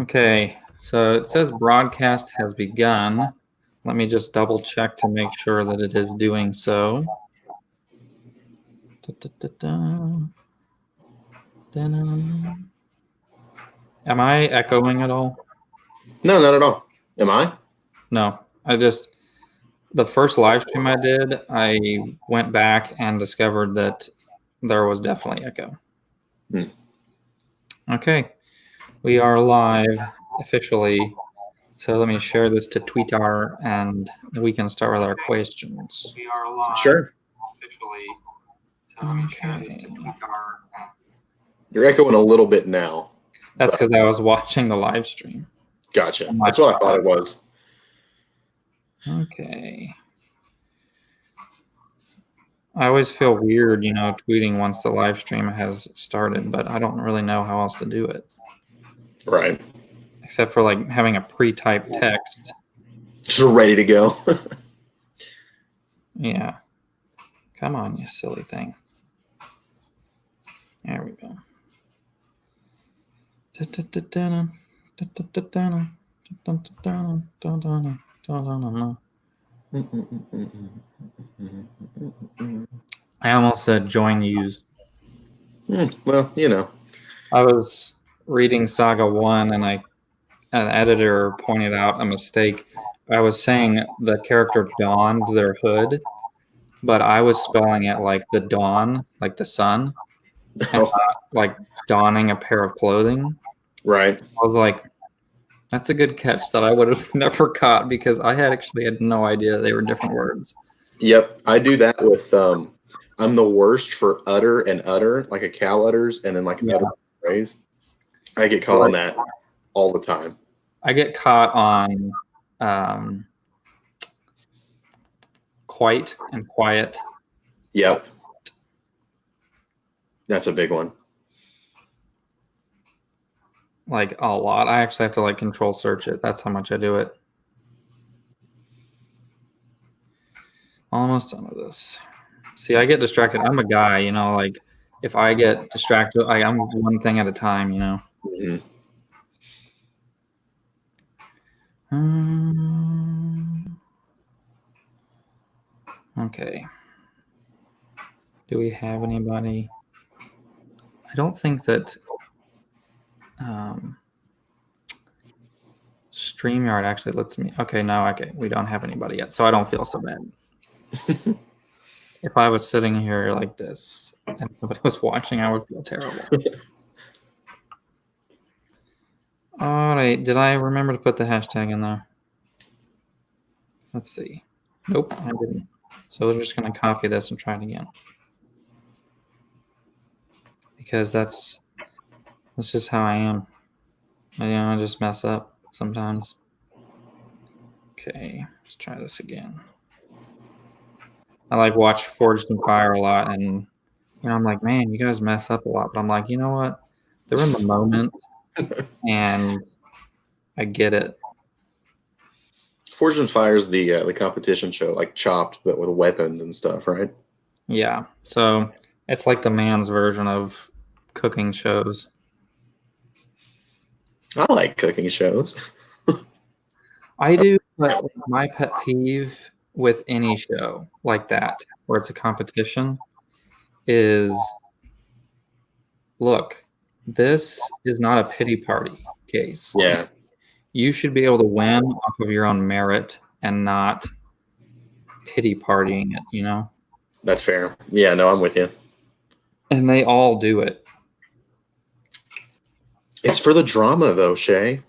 Okay, so it says broadcast has begun. Let me just double check to make sure that it is doing so. Am I echoing at all? No, not at all. Am I? No, the first live stream I did, I went back and discovered that there was definitely echo. Okay, we are live officially. So let me share this to Twitter and we can start with our questions. We are live. Sure. Officially. So let me share this to Twitter. You're echoing a little bit now. That's because I was watching the live stream. Gotcha. That's what I thought it was. Okay. I always feel weird, tweeting once the live stream has started, but I don't really know how else to do it. Right. Except for like having a pre-typed text. Just ready to go. Yeah. Come on, you silly thing. There we go. I almost said join used. Well, I was reading Saga 1 and an editor pointed out a mistake. I was saying the character donned their hood, but I was spelling it like the dawn, like the sun, and not like donning a pair of clothing. Right. I was like, that's a good catch that I would have never caught because I actually had no idea they were different words. Yep. I do that with, I'm the worst for utter and utter, like a cow utters and then like an utter phrase. I get caught on that all the time. I get caught on quite and quiet. Yep. That's a big one. Like a lot. I actually have to like control search it. That's how much I do it. Almost done with this. See, I get distracted. I'm a guy, like if I get distracted, I'm one thing at a time, Mm-hmm. Okay. Do we have anybody? I don't think that StreamYard actually lets me. Okay, no, okay. We don't have anybody yet, so I don't feel so bad. If I was sitting here like this and somebody was watching, I would feel terrible. All right. Did I remember to put the hashtag in there? Let's see. Nope, I didn't. So we're just going to copy this and try it again. Because that's just how I am. I just mess up sometimes. Okay, let's try this again. I like watch Forged in Fire a lot, and I'm like, man, you guys mess up a lot. But I'm like, you know what? They're in the moment, and I get it. Forged in Fire is the competition show, like Chopped, but with weapons and stuff, right? Yeah. So it's like the man's version of cooking shows. I like cooking shows. I do, but my pet peeve with any show like that, where it's a competition, is look, this is not a pity party case. Yeah. You should be able to win off of your own merit and not pity partying it, That's fair. Yeah, no, I'm with you. And they all do it. It's for the drama, though, Shay.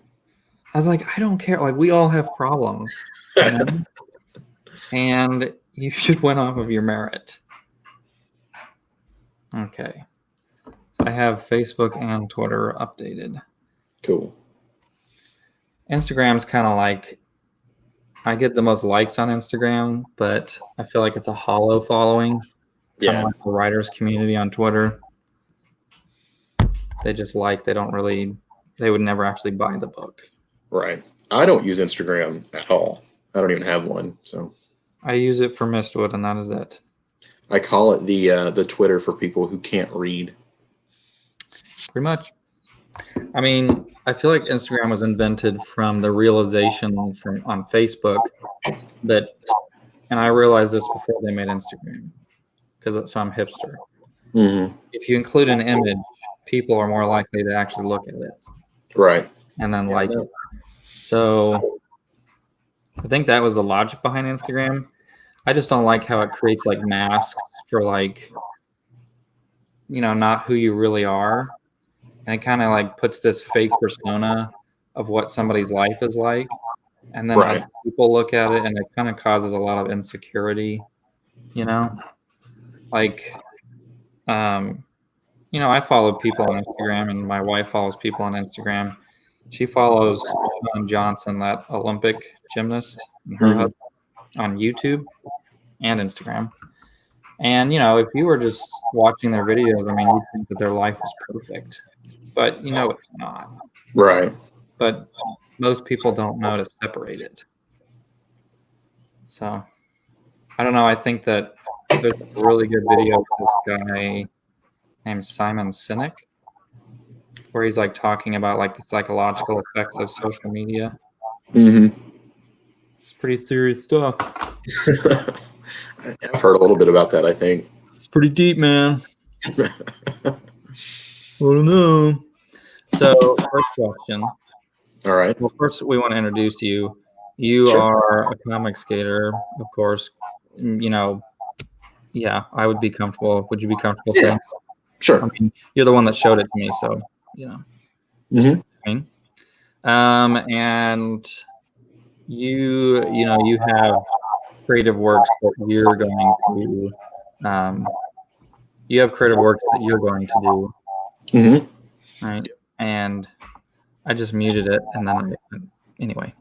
I was like, I don't care. Like, we all have problems. And you should win off of your merit. Okay. So I have Facebook and Twitter updated. Cool. Instagram's kind of like, I get the most likes on Instagram, but I feel like it's a hollow following. Kind of like the writers community on Twitter. They just they would never actually buy the book. Right. I don't use Instagram at all. I don't even have one. So I use it for Mistwood, and that is it. I call it the Twitter for people who can't read. Pretty much. I mean, I feel like Instagram was invented from the realization on Facebook that, and I realized this before they made Instagram, because I'm hipster. Mm-hmm. If you include an image, people are more likely to actually look at it. Right. And then like it. So I think that was the logic behind Instagram. I just don't like how it creates like masks for like, not who you really are. And it kind of like puts this fake persona of what somebody's life is like. And then Right. other people look at it and it kind of causes a lot of insecurity, like, I follow people on Instagram and my wife follows people on Instagram. She follows Shawn Johnson, that Olympic gymnast, and her husband on YouTube and Instagram. And, if you were just watching their videos, I mean, you'd think that their life was perfect. But, it's not. Right. But most people don't know to separate it. So, I don't know. I think that there's a really good video of this guy named Simon Sinek, where he's like talking about like the psychological effects of social media. Mm-hmm. It's pretty serious stuff. I've heard a little bit about that, I think. It's pretty deep, man. I don't know. So, first question. All right. Well, first we want to introduce you. You are a Comicsgater, of course. Yeah, I would be comfortable. Would you be comfortable saying? Sure. I mean, you're the one that showed it to me, so Mm-hmm. And you have creative works that you're going to do. Mm-hmm. Right? And I just muted it, and then anyway,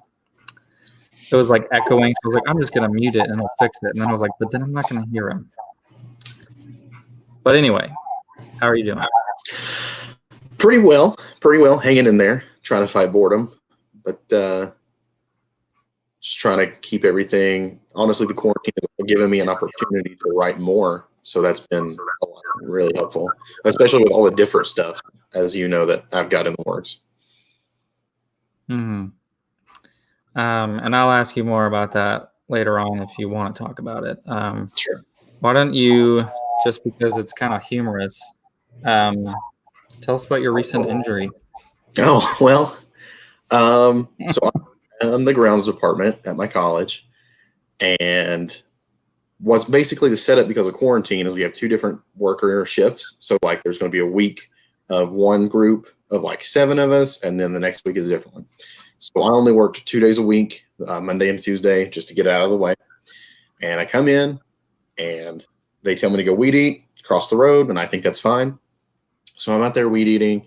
it was like echoing. So I was like, I'm just gonna mute it and it'll fix it. And then I was like, but then I'm not gonna hear him. But anyway, how are you doing? Pretty well, hanging in there, trying to fight boredom, but just trying to keep everything. Honestly, the quarantine has given me an opportunity to write more, so that's been really helpful, especially with all the different stuff, as you know, that I've got in the works. Mm-hmm. And I'll ask you more about that later on if you want to talk about it. Sure. Why don't you, just because it's kind of humorous, tell us about your recent injury. Oh, well, so I'm in the grounds department at my college, and what's basically the setup because of quarantine is we have two different worker shifts. So like there's going to be a week of one group of like 7 of us, and then the next week is a different one. So I only worked 2 days a week, Monday and Tuesday, just to get it out of the way. And I come in, and they tell me to go weed eat across the road, and I think that's fine. So I'm out there weed eating,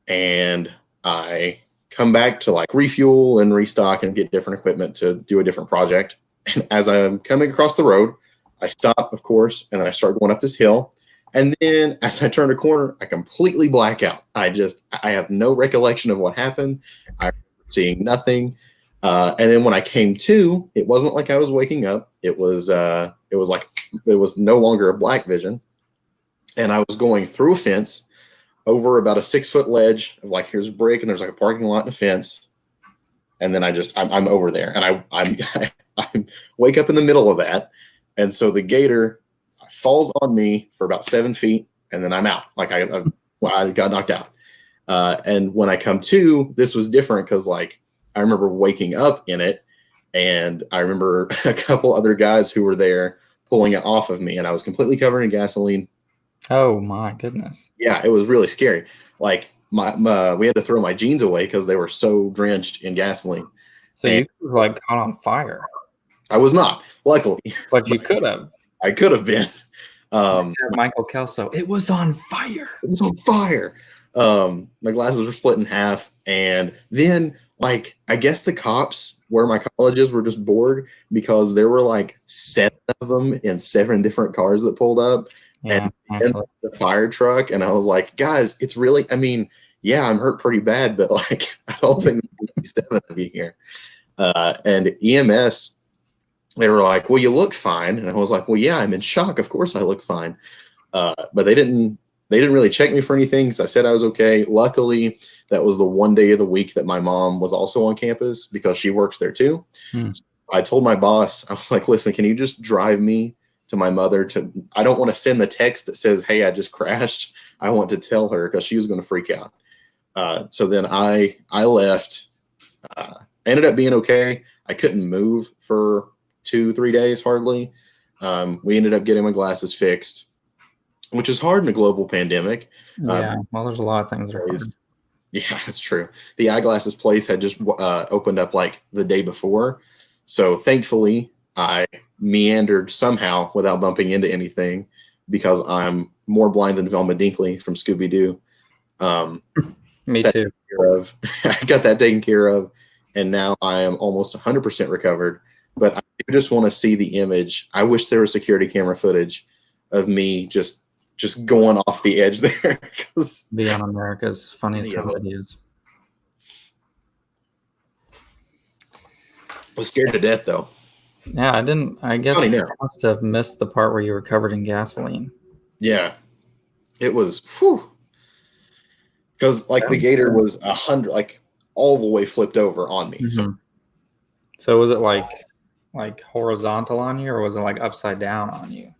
and I come back to like refuel and restock and get different equipment to do a different project. And as I'm coming across the road, I stop, of course, and then I start going up this hill. And then as I turn a corner, I completely black out. I have no recollection of what happened. I'm seeing nothing. And then when I came to, it wasn't like I was waking up. It was no longer a black vision. And I was going through a fence over about a 6-foot ledge of like, here's a brick and there's like a parking lot and a fence. And then I'm over there, and I wake up in the middle of that. And so the gator falls on me for about 7 feet, and then I'm out. Like I got knocked out. And when I come to, this was different because like I remember waking up in it, and I remember a couple other guys who were there pulling it off of me, and I was completely covered in gasoline. Oh my goodness! Yeah, it was really scary. Like we had to throw my jeans away because they were so drenched in gasoline. So you were like caught on fire. I was not, luckily. But you could have. I could have been. Michael Kelso. It was on fire. It was on fire. My glasses were split in half, and then like I guess the cops where my college is were just bored because there were like 7 of them in 7 different cars that pulled up. Yeah, and the fire truck, and I was like, guys, it's really, I mean, yeah, I'm hurt pretty bad, but like, I don't think there's 7 of you here. And EMS, they were like, well, you look fine. And I was like, well, yeah, I'm in shock. Of course I look fine. But they they didn't really check me for anything because I said I was okay. Luckily, that was the one day of the week that my mom was also on campus because she works there too. So I told my boss, I was like, listen, can you just drive me to my mother? I don't want to send the text that says, hey, I just crashed. I want to tell her because she was going to freak out. So then I left. I ended up being okay. I couldn't move for 2-3 days hardly. We ended up getting my glasses fixed, which is hard in a global pandemic. Yeah, well, there's a lot of things that are hard. Yeah, that's true. The eyeglasses place had just opened up like the day before. So thankfully, I meandered somehow without bumping into anything because I'm more blind than Velma Dinkley from Scooby-Doo. Me too. I got that taken care of, and now I am almost 100% recovered. But I just want to see the image. I wish there was security camera footage of me just going off the edge there. Be on America's Funniest Home Videos. I was scared to death, though. Yeah, I guess I must have missed the part where you were covered in gasoline. Yeah. It was, because like the Gator was 100, like all the way flipped over on me. So was it like horizontal on you, or was it like upside down on you?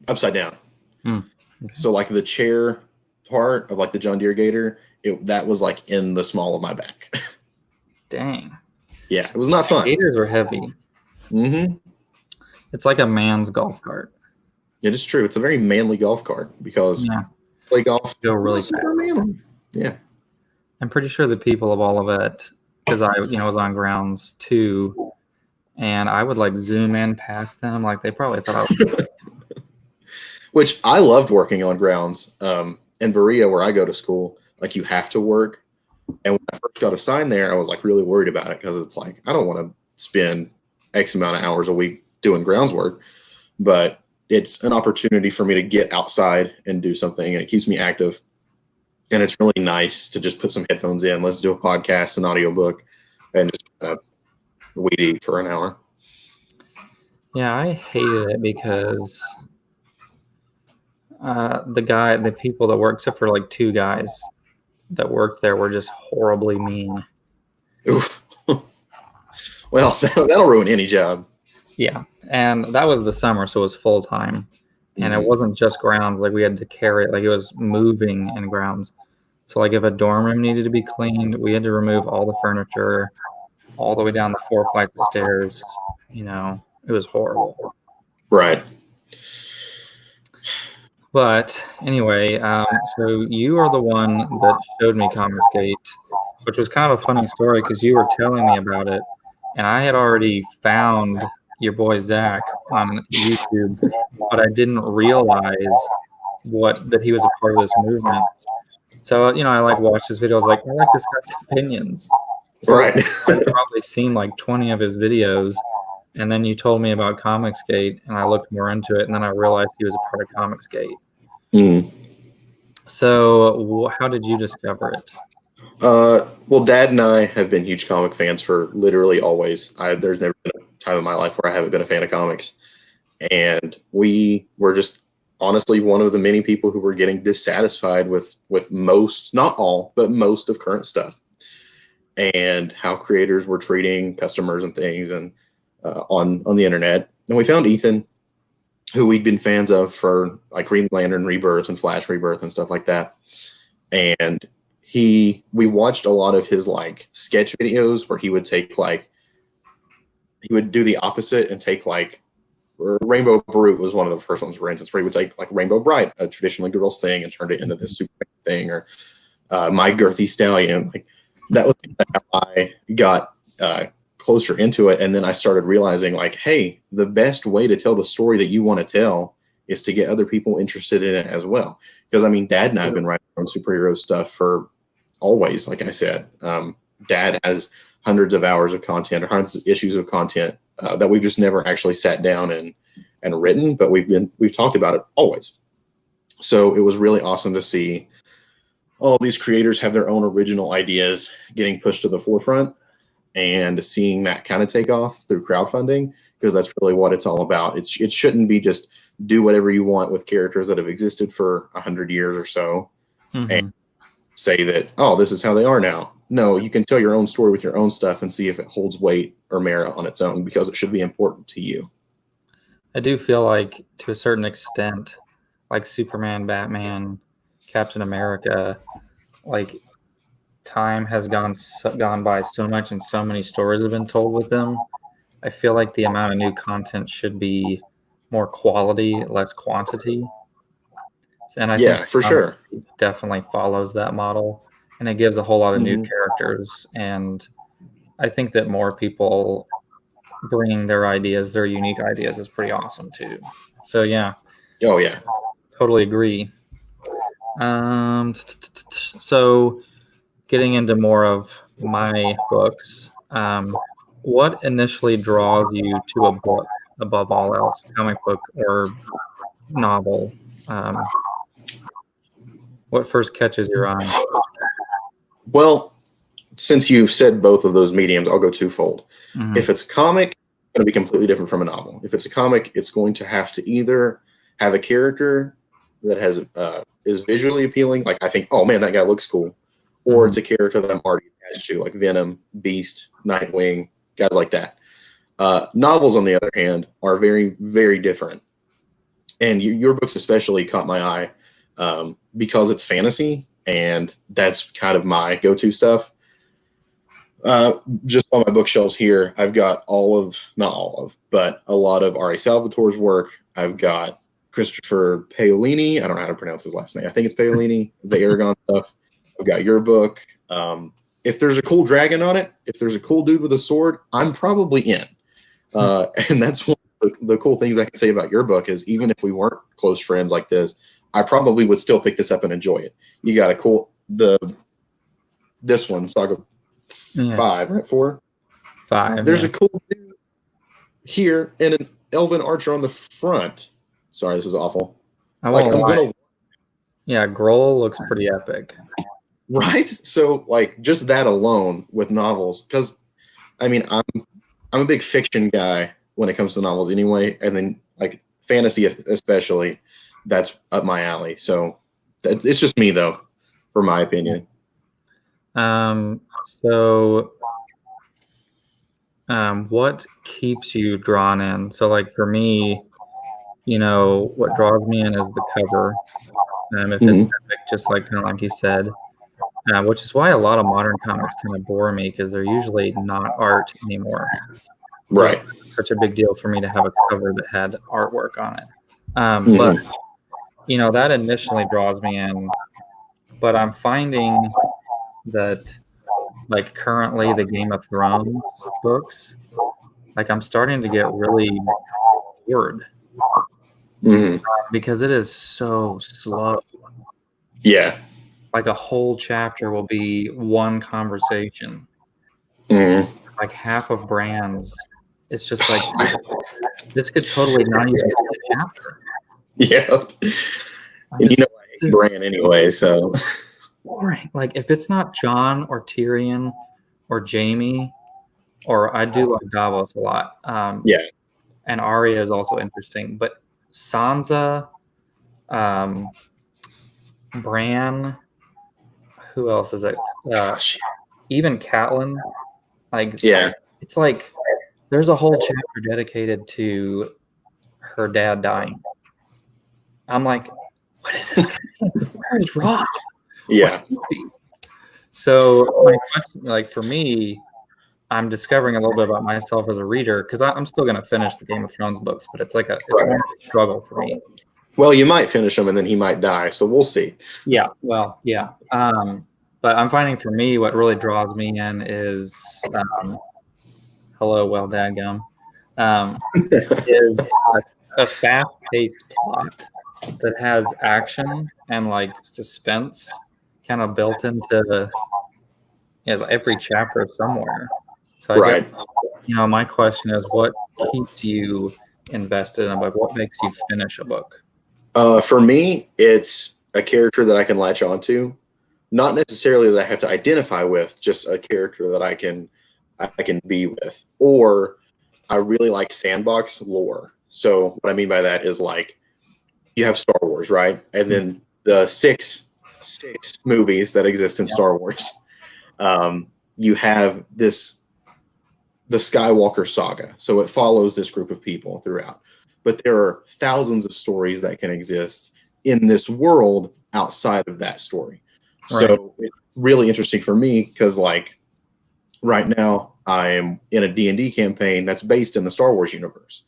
Upside down. Okay. So like the chair part of like the John Deere Gator, that was like in the small of my back. Dang. Yeah, it was not fun. Gators are heavy. It's like a man's golf cart. It is true. It's a very manly golf cart because play golf. Feel really manly. Yeah. I'm pretty sure the people of all of it, because I was on grounds too, and I would like zoom in past them, like they probably thought I was. Which I loved working on grounds. In Berea, where I go to school, like you have to work. And when I first got assigned there, I was like really worried about it because it's like I don't want to spend X amount of hours a week doing grounds work, but it's an opportunity for me to get outside and do something, and it keeps me active. And it's really nice to just put some headphones in, let's do a podcast, an audiobook, and just weed eat for an hour. Yeah, I hated it because the people that worked, except for like 2 guys that worked there, were just horribly mean. Oof. Well, that'll ruin any job. Yeah, and that was the summer, so it was full time, and it wasn't just grounds. Like we had to carry it, like it was moving in grounds. So like if a dorm room needed to be cleaned, we had to remove all the furniture, all the way down the 4 flights of stairs. It was horrible. Right. But anyway, so you are the one that showed me Comicsgate, which was kind of a funny story because you were telling me about it, and I had already found your boy Zach on YouTube, but I didn't realize that he was a part of this movement. So I like watched his videos, like I like this guy's opinions. So right. I've probably seen like 20 of his videos, and then you told me about Comicsgate, and I looked more into it, and then I realized he was a part of Comicsgate. So how did you discover it? Well, Dad and I have been huge comic fans for literally always. There's never been a time in my life where I haven't been a fan of comics. And we were just honestly one of the many people who were getting dissatisfied with most, not all, but most of current stuff. And how creators were treating customers and things and on the internet. And we found Ethan, who we'd been fans of for like Green Lantern Rebirth and Flash Rebirth and stuff like that. And we watched a lot of his like sketch videos where he would do the opposite and take like Rainbow Brute was one of the first ones, for instance, where he would take like Rainbow Bright, a traditionally girls thing, and turned it into this super thing, or My Girthy Stallion. Like that was how I got closer into it. And then I started realizing like, hey, the best way to tell the story that you want to tell is to get other people interested in it as well. Because I mean, Dad and I have been writing on superhero stuff for always, like I said. Dad has hundreds of hours of content or hundreds of issues of content that we've just never actually sat down and written, but we've talked about it always. So it was really awesome to see all these creators have their own original ideas getting pushed to the forefront. and seeing that kind of take off through crowdfunding, because that's really what it's all about. It shouldn't be just do whatever you want with characters that have existed for 100 years or so and say that, oh, this is how they are now. No, you can tell your own story with your own stuff and see if it holds weight or merit on its own, because it should be important to you. I do feel like, to a certain extent, like Superman, Batman, Captain America, like time has gone by so much and so many stories have been told with them. I feel like the amount of new content should be more quality, less quantity. And I think for sure, definitely follows that model, and it gives a whole lot of new characters. And I think that more people bringing their ideas, their unique ideas, is pretty awesome too. So yeah. Oh yeah. Totally agree. So getting into more of my books, what initially draws you to a book above all else, comic book or novel? What first catches your eye? Well, since you said both of those mediums, I'll go twofold. If it's a comic, it's going to be completely different from a novel. If it's a comic, it's going to have to either have a character that has is visually appealing, like I think, oh man, that guy looks cool, or it's a character that I'm already attached to, like Venom, Beast, Nightwing, guys like that. Novels, on the other hand, are very, very different. And your books especially caught my eye because it's fantasy, and that's kind of my go-to stuff. Just on my bookshelves here, I've got not all of, but a lot of R.A. Salvatore's work. I've got Christopher Paolini. I don't know how to pronounce his last name. I think it's Paolini, the Aragon stuff. I've got your book. If there's a cool dragon on it, if there's a cool dude with a sword, I'm probably in. And that's one of the cool things I can say about your book is, even if we weren't close friends like this, I probably would still pick this up and enjoy it. You got a cool, this one, Saga 5, right? 4? 5. There's a cool dude here and an elven archer on the front. Sorry, this is awful. Yeah, Grohl looks pretty epic. Right? So, like, just that alone with novels, because, I mean, I'm a big fiction guy when it comes to novels anyway, and then, like, fantasy especially, that's up my alley. So, it's just me, though, for my opinion. What keeps you drawn in? So, like, for me, what draws me in is the cover. If it's epic, just like kind of like you said, which is why a lot of modern comics kind of bore me, because they're usually not art anymore. Right. It's such a big deal for me to have a cover that had artwork on it. But that initially draws me in. But I'm finding that, like, currently the Game of Thrones books, like, I'm starting to get really bored. Because it is so slow. Yeah. Like, a whole chapter will be one conversation. Like, half of Brands, it's just like, this could totally not even be a chapter. Yeah. And I hate Bran anyway, so. Boring. Like, if it's not Jon or Tyrion or Jaime, or I do like Davos a lot. Yeah. And Arya is also interesting, but Sansa, Bran, who else is it? Even Catelyn. Like, yeah, it's like there's a whole chapter dedicated to her dad dying. I'm like, what is this? Where is Rob? Yeah. So my question, like, for me, I'm discovering a little bit about myself as a reader, because I'm still going to finish the Game of Thrones books, but it's like it's more of a struggle for me. Well, you might finish them and then he might die, so we'll see. Yeah, well, yeah. But I'm finding, for me, what really draws me in is dadgum, is a fast-paced plot that has action and, like, suspense kind of built into every chapter somewhere. So I guess, my question is, what keeps you invested in a book? What makes you finish a book? For me, it's a character that I can latch onto. Not necessarily that I have to identify with, just a character that I can I can be with. Or I really like sandbox lore. So what I mean by that is like you have Star Wars, right? And then the six movies that exist in Star Wars. You have the Skywalker saga. So it follows this group of people throughout. But there are thousands of stories that can exist in this world outside of that story. Right. So it's really interesting for me because like right now I'm in a D&D campaign that's based in the Star Wars universe.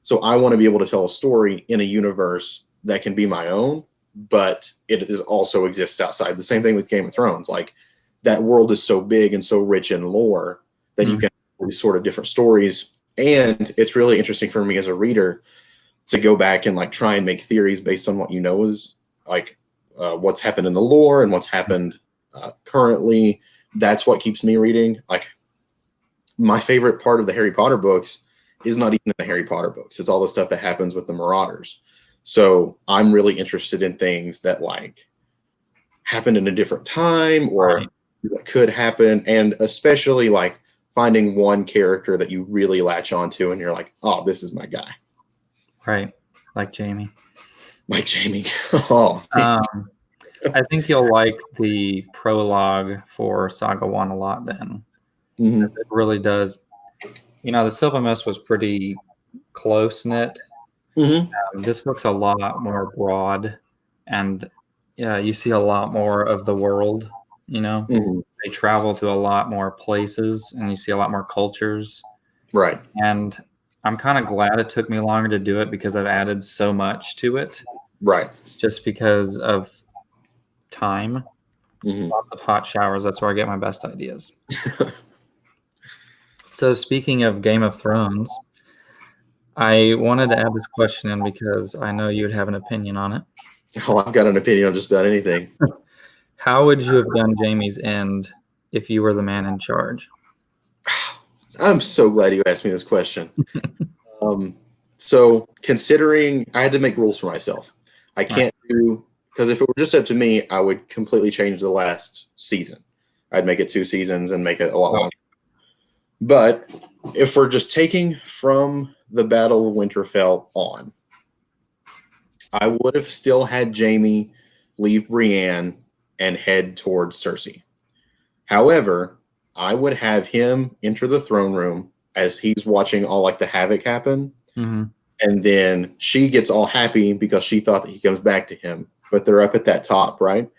So I want to be able to tell a story in a universe that can be my own, but it is also exists outside. The same thing with Game of Thrones. Like that world is so big and so rich in lore that you can have these sort of different stories. And it's really interesting for me as a reader to go back and like try and make theories based on what you know is like what's happened in the lore and what's happened currently. That's what keeps me reading. Like my favorite part of the Harry Potter books is not even in the Harry Potter books. It's all the stuff that happens with the Marauders. So I'm really interested in things that like happened in a different time or that could happen. And especially like finding one character that you really latch onto and you're like, oh, this is my guy. Right. Like Jamie. Like Jamie. Oh, I think you'll like the prologue for Saga 1 a lot then. mm-hmm. It really does. You know, the Silva Mist was pretty close-knit. Mm-hmm. This book's a lot more broad, and you see a lot more of the world, you know. Mm-hmm. They travel to a lot more places, and you see a lot more cultures. Right. And I'm kind of glad it took me longer to do it because I've added so much to it. Right. Just because of time. Mm-hmm. Lots of hot showers. That's where I get my best ideas. So speaking of Game of Thrones, I wanted to add this question in because I know you'd have an opinion on it. Oh, I've got an opinion on just about anything. How would you have done Jaime's end if you were the man in charge? I'm so glad you asked me this question. So considering I had to make rules for myself, I can't do, because if it were just up to me, I would completely change the last season. I'd make it 2 seasons and make it a lot longer. But if we're just taking from the Battle of Winterfell on, I would have still had Jaime leave Brienne and head towards Cersei. However, I would have him enter the throne room as he's watching all like the havoc happen. Mm-hmm. And then she gets all happy because she thought that he comes back to him, but they're up at that top, right?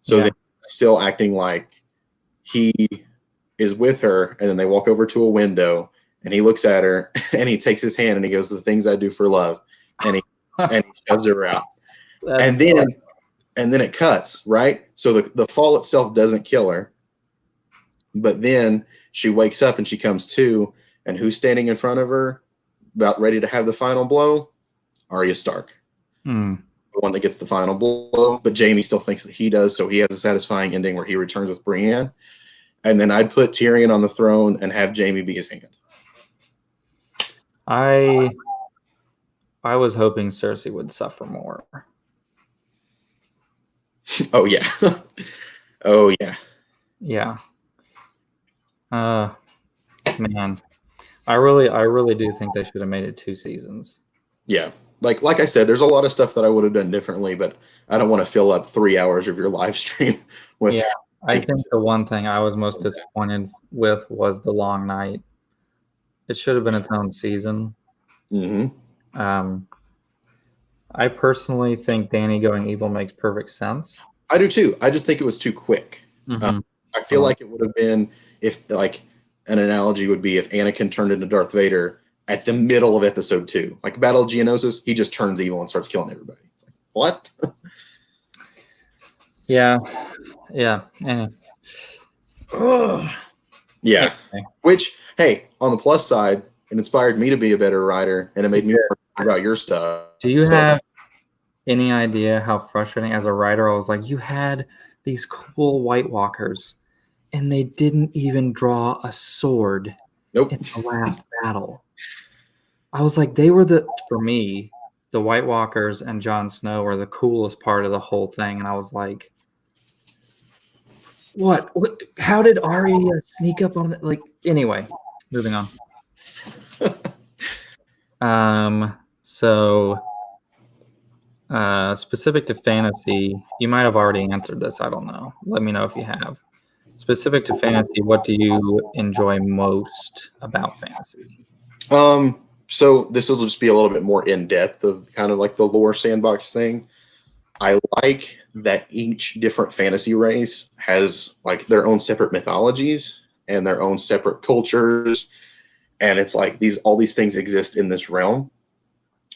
So they're still acting like he is with her, and then they walk over to a window and he looks at her and he takes his hand and he goes, "The things I do for love," and he shoves her out. And then it cuts, right? So the fall itself doesn't kill her, but then she wakes up and she comes to, and who's standing in front of her about ready to have the final blow? Arya Stark. The one that gets the final blow, but Jaime still thinks that he does, so he has a satisfying ending where he returns with Brienne. And then I'd put Tyrion on the throne and have Jaime be his hand. I was hoping Cersei would suffer more. Oh yeah. Oh yeah. Yeah. Man, I really do think they should have made it 2 seasons. Yeah. Like I said, there's a lot of stuff that I would have done differently, but I don't want to fill up 3 hours of your live stream with. Yeah, I think the one thing I was most disappointed with was the long night. It should have been its own season. Mm-hmm. I personally think Dany going evil makes perfect sense. I do too. I just think it was too quick. Mm-hmm. I feel like it would have been if, like, an analogy would be if Anakin turned into Darth Vader at the middle of episode 2, like Battle of Geonosis, he just turns evil and starts killing everybody. It's like, what? Yeah. Anyway. Yeah. Okay. Which, hey, on the plus side, it inspired me to be a better writer, and it made me more about your stuff. Do you have any idea how frustrating as a writer? I was like, you had these cool White Walkers, and they didn't even draw a sword in the last battle. I was like, they were for me, the White Walkers and Jon Snow were the coolest part of the whole thing. And I was like, What? How did Arya sneak up on that? Like, anyway, moving on. So specific to fantasy, you might have already answered this. I don't know. Let me know if you have. Specific to fantasy, what do you enjoy most about fantasy? So this will just be a little bit more in depth of kind of like the lore sandbox thing. I like that each different fantasy race has like their own separate mythologies and their own separate cultures, and it's like all these things exist in this realm.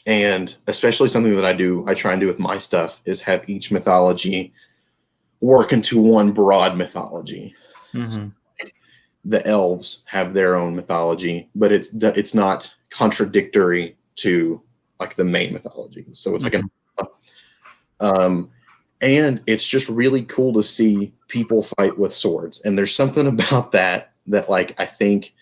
And especially something that I try and do with my stuff is have each mythology work into one broad mythology. Mm-hmm. The elves have their own mythology, but it's not contradictory to like the main mythology. So it's like and it's just really cool to see people fight with swords. And there's something about that like I think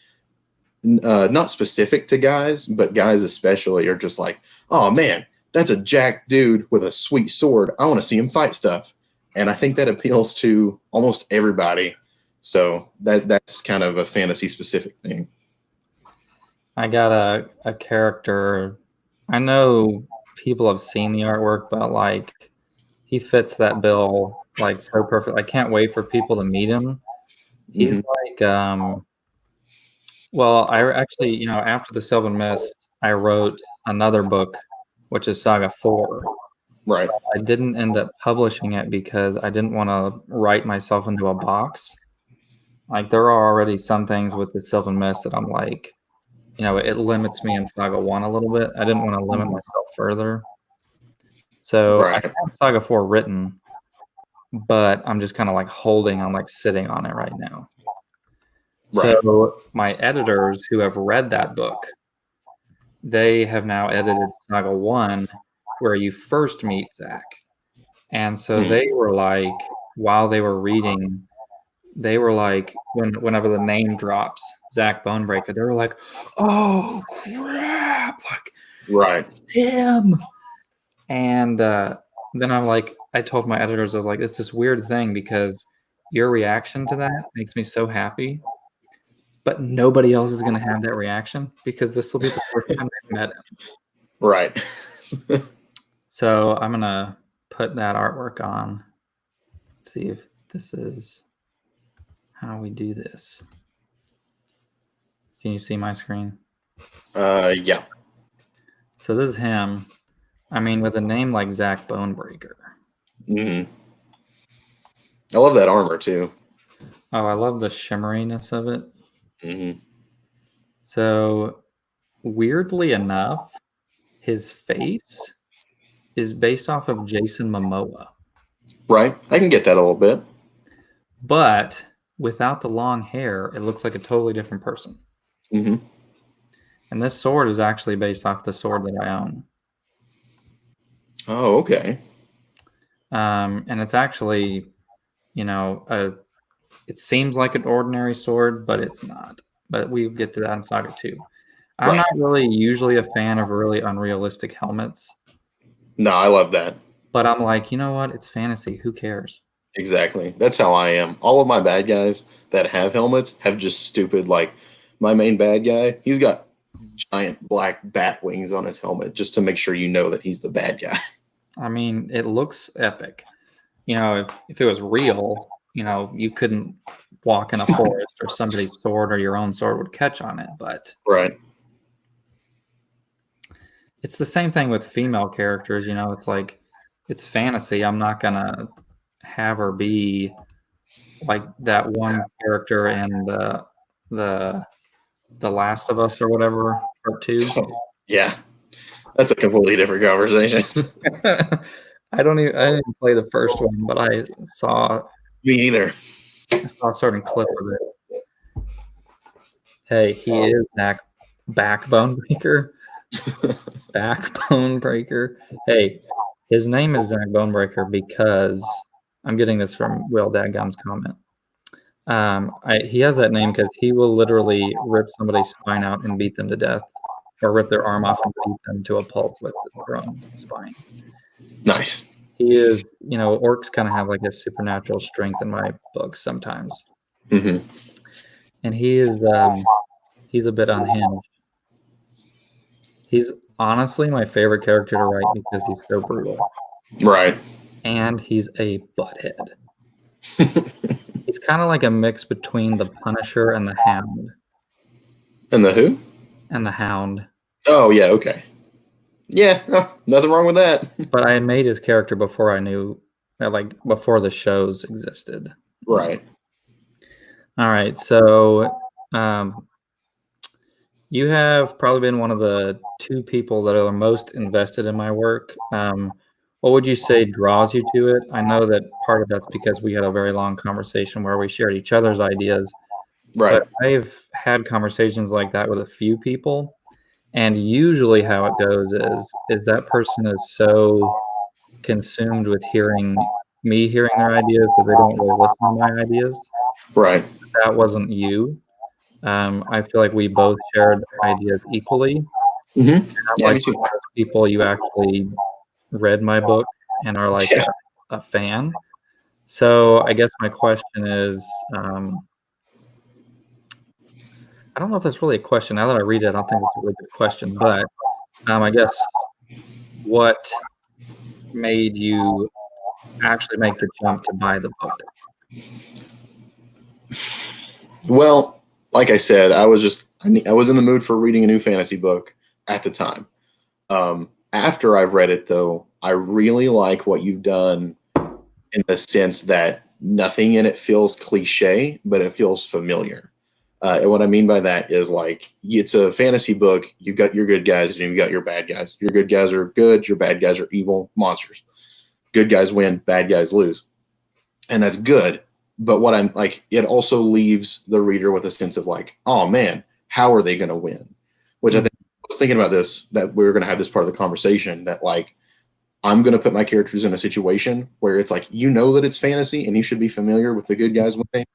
not specific to guys, but guys especially are just like, oh man, that's a jack dude with a sweet sword. I want to see him fight stuff. And I think that appeals to almost everybody. So that's kind of a fantasy specific thing. I got a character. I know people have seen the artwork, but like he fits that bill like so perfect. I can't wait for people to meet him. He's like well, I actually, after the Sylvan Mist, I wrote another book, which is Saga 4. Right. I didn't end up publishing it because I didn't want to write myself into a box. Like there are already some things with the Sylvan Mist that I'm like, it limits me in Saga 1 a little bit. I didn't want to limit myself further. So I have Saga 4 written, but I'm just kind of like I'm like sitting on it right now. Right. So my editors who have read that book, they have now edited Saga 1 where you first meet Zach. And so they were like, while they were reading, they were like, whenever the name drops, Zach Bonebreaker, they were like, oh crap, like, right, damn. And then I told my editors, I was like, it's this weird thing because your reaction to that makes me so happy, but nobody else is going to have that reaction because this will be the first time I've met him. Right. So I'm going to put that artwork on. Let's see if this is how we do this. Can you see my screen? Yeah. So this is him. I mean, with a name like Zach Bonebreaker. Mm-hmm. I love that armor too. Oh, I love the shimmeriness of it. Mm-hmm. So weirdly enough, his face is based off of Jason Momoa. Right. I can get that a little bit. But without the long hair, it looks like a totally different person. Mm-hmm. And this sword is actually based off the sword that I own. Oh, okay. And it's actually, it seems like an ordinary sword, but it's not. But we get to that in Saga 2. I'm not really usually a fan of really unrealistic helmets. No, I love that. But I'm like, you know what? It's fantasy. Who cares? Exactly. That's how I am. All of my bad guys that have helmets have just stupid, like my main bad guy, he's got giant black bat wings on his helmet just to make sure you know that he's the bad guy. I mean, it looks epic. If it was real, you couldn't walk in a forest or somebody's sword or your own sword would catch on it. But right. It's the same thing with female characters. It's like, it's fantasy. I'm not going to have her be like that one character in the Last of Us or whatever, part 2. Yeah. That's a completely different conversation. I didn't play the first one, but I saw. Me either. I saw a certain clip of it. Hey, he is Zach Backbone Breaker. Backbone Breaker. Hey, his name is Zach Bonebreaker because I'm getting this from Will Dadgum's comment. He has that name because he will literally rip somebody's spine out and beat them to death, or rip their arm off and beat them to a pulp with their own spine. Nice. He is, orcs kind of have like a supernatural strength in my books sometimes, Hmm. and he's a bit unhinged. He's honestly my favorite character to write because he's so brutal, Right. and he's a butthead. He's kind of like a mix between the Punisher and the Hound. And the who? And the Hound. Oh yeah, okay. Yeah, no, nothing wrong with that. But I made his character before I knew, like before the shows existed. Right. All right, so you have probably been one of the two people that are most invested in my work. What would you say draws you to it? I know that part of that's because we had a very long conversation where we shared each other's ideas, Right. but I've had conversations like that with a few people, and usually how it goes is that person is so consumed with hearing their ideas that they don't really listen to my ideas. Right. That wasn't you. I feel like we both shared ideas equally. Hmm. I'm Yeah, like me too. one of those people you actually read my book and are like Yeah. a fan. So I guess my question is, I don't know if that's really a question. Now that I read it, I don't think it's a really good question. But I guess what made you actually make the jump to buy the book? Well, like I said, I was in the mood for reading a new fantasy book at the time. After I've read it, though, I really like what you've done in the sense that nothing in it feels cliche, but it feels familiar. And what I mean by that is like it's a fantasy book. You've got your good guys and you've got your bad guys. Your good guys are good. Your bad guys are evil monsters. Good guys win. Bad guys lose, and that's good. But what I'm like, it also leaves the reader with a sense of like, oh man, how are they going to win? Which I think I was thinking about this that we were going to have this part of the conversation that like I'm going to put my characters in a situation where it's like that it's fantasy and you should be familiar with the good guys winning,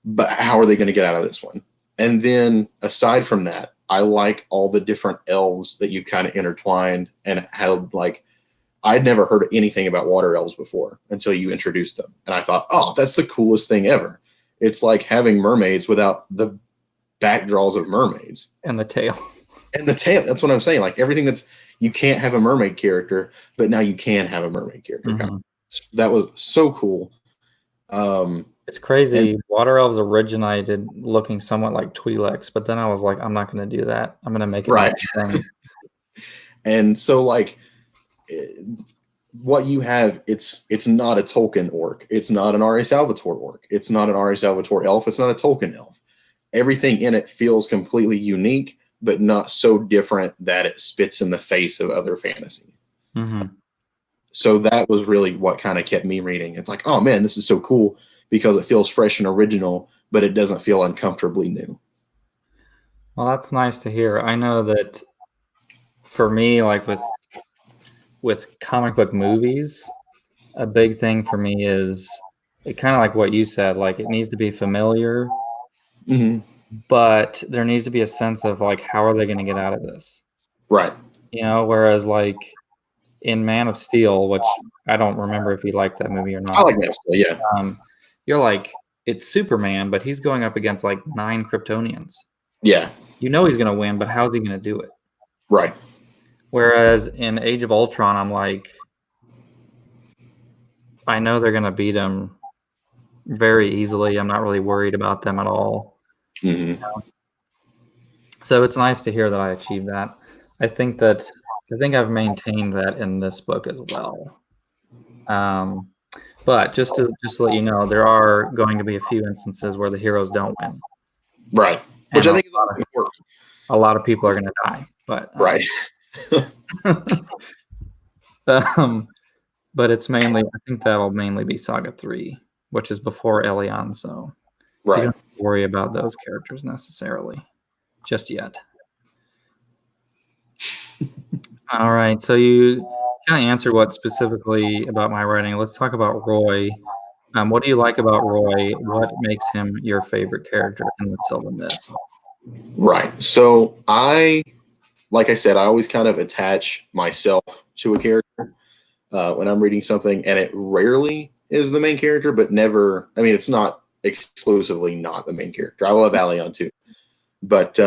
but how are they going to get out of this one? And then aside from that, I like all the different elves that you kind of intertwined and how like I'd never heard anything about water elves before until you introduced them. And I thought, oh, that's the coolest thing ever. It's like having mermaids without the backdraws of mermaids. And the tail. And the tail. That's what I'm saying. Like everything you can't have a mermaid character, but now you can have a mermaid character. Mm-hmm. That was so cool. It's crazy. Water elves originated looking somewhat like Twi'leks, but then I was like, I'm not going to do that. I'm going to make it my own thing. And so like what you have, it's not a Tolkien orc. It's not an R.A. Salvatore orc. It's not an R.A. Salvatore elf. It's not a Tolkien elf. Everything in it feels completely unique, but not so different that it spits in the face of other fantasy. Mm-hmm. So that was really what kind of kept me reading. It's like, oh man, this is so cool because it feels fresh and original, but it doesn't feel uncomfortably new. Well, that's nice to hear. I know that for me, like with comic book movies, a big thing for me is it kind of like what you said, like it needs to be familiar, Mm-hmm. but there needs to be a sense of like, how are they going to get out of this? Right. Whereas like in Man of Steel, which I don't remember if you liked that movie or not. I like Man of Steel, yeah. You're like, it's Superman, but he's going up against like 9 Kryptonians. Yeah. He's going to win, but how's he going to do it? Right. Whereas in Age of Ultron, I'm like, I know they're going to beat him very easily. I'm not really worried about them at all. Mm-hmm. So it's nice to hear that I achieved that. I think I've maintained that in this book as well. But just to let you know, there are going to be a few instances where the heroes don't win. Right. And which I think is important. A lot of people are going to die. But right. But it's mainly, I think that'll mainly be Saga 3, which is before Elion, so right. you don't have to worry about those characters necessarily just yet. All right, so you kind of answered what specifically about my writing. Let's talk about Roy. What do you like about Roy? What makes him your favorite character in the Silver Mist? Right. So like I said, I always kind of attach myself to a character. when I'm reading something, and it rarely is the main character, but never. I mean, it's not exclusively not the main character. I love Allion too, but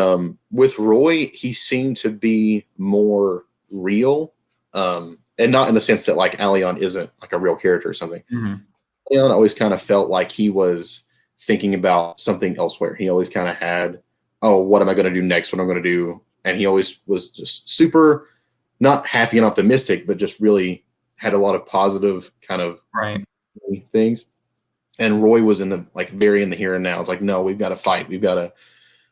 with Roy, he seemed to be more real, and not in the sense that like Allion isn't like a real character or something. Mm-hmm. Allion always kind of felt like he was thinking about something elsewhere. He always kind of had, oh, what am I going to do next? What am I going to do? And he always was just super not happy and optimistic, but just really had a lot of positive kind of Right. things. And Roy was in the like very in the here and now. It's like, no, we've got to fight. We got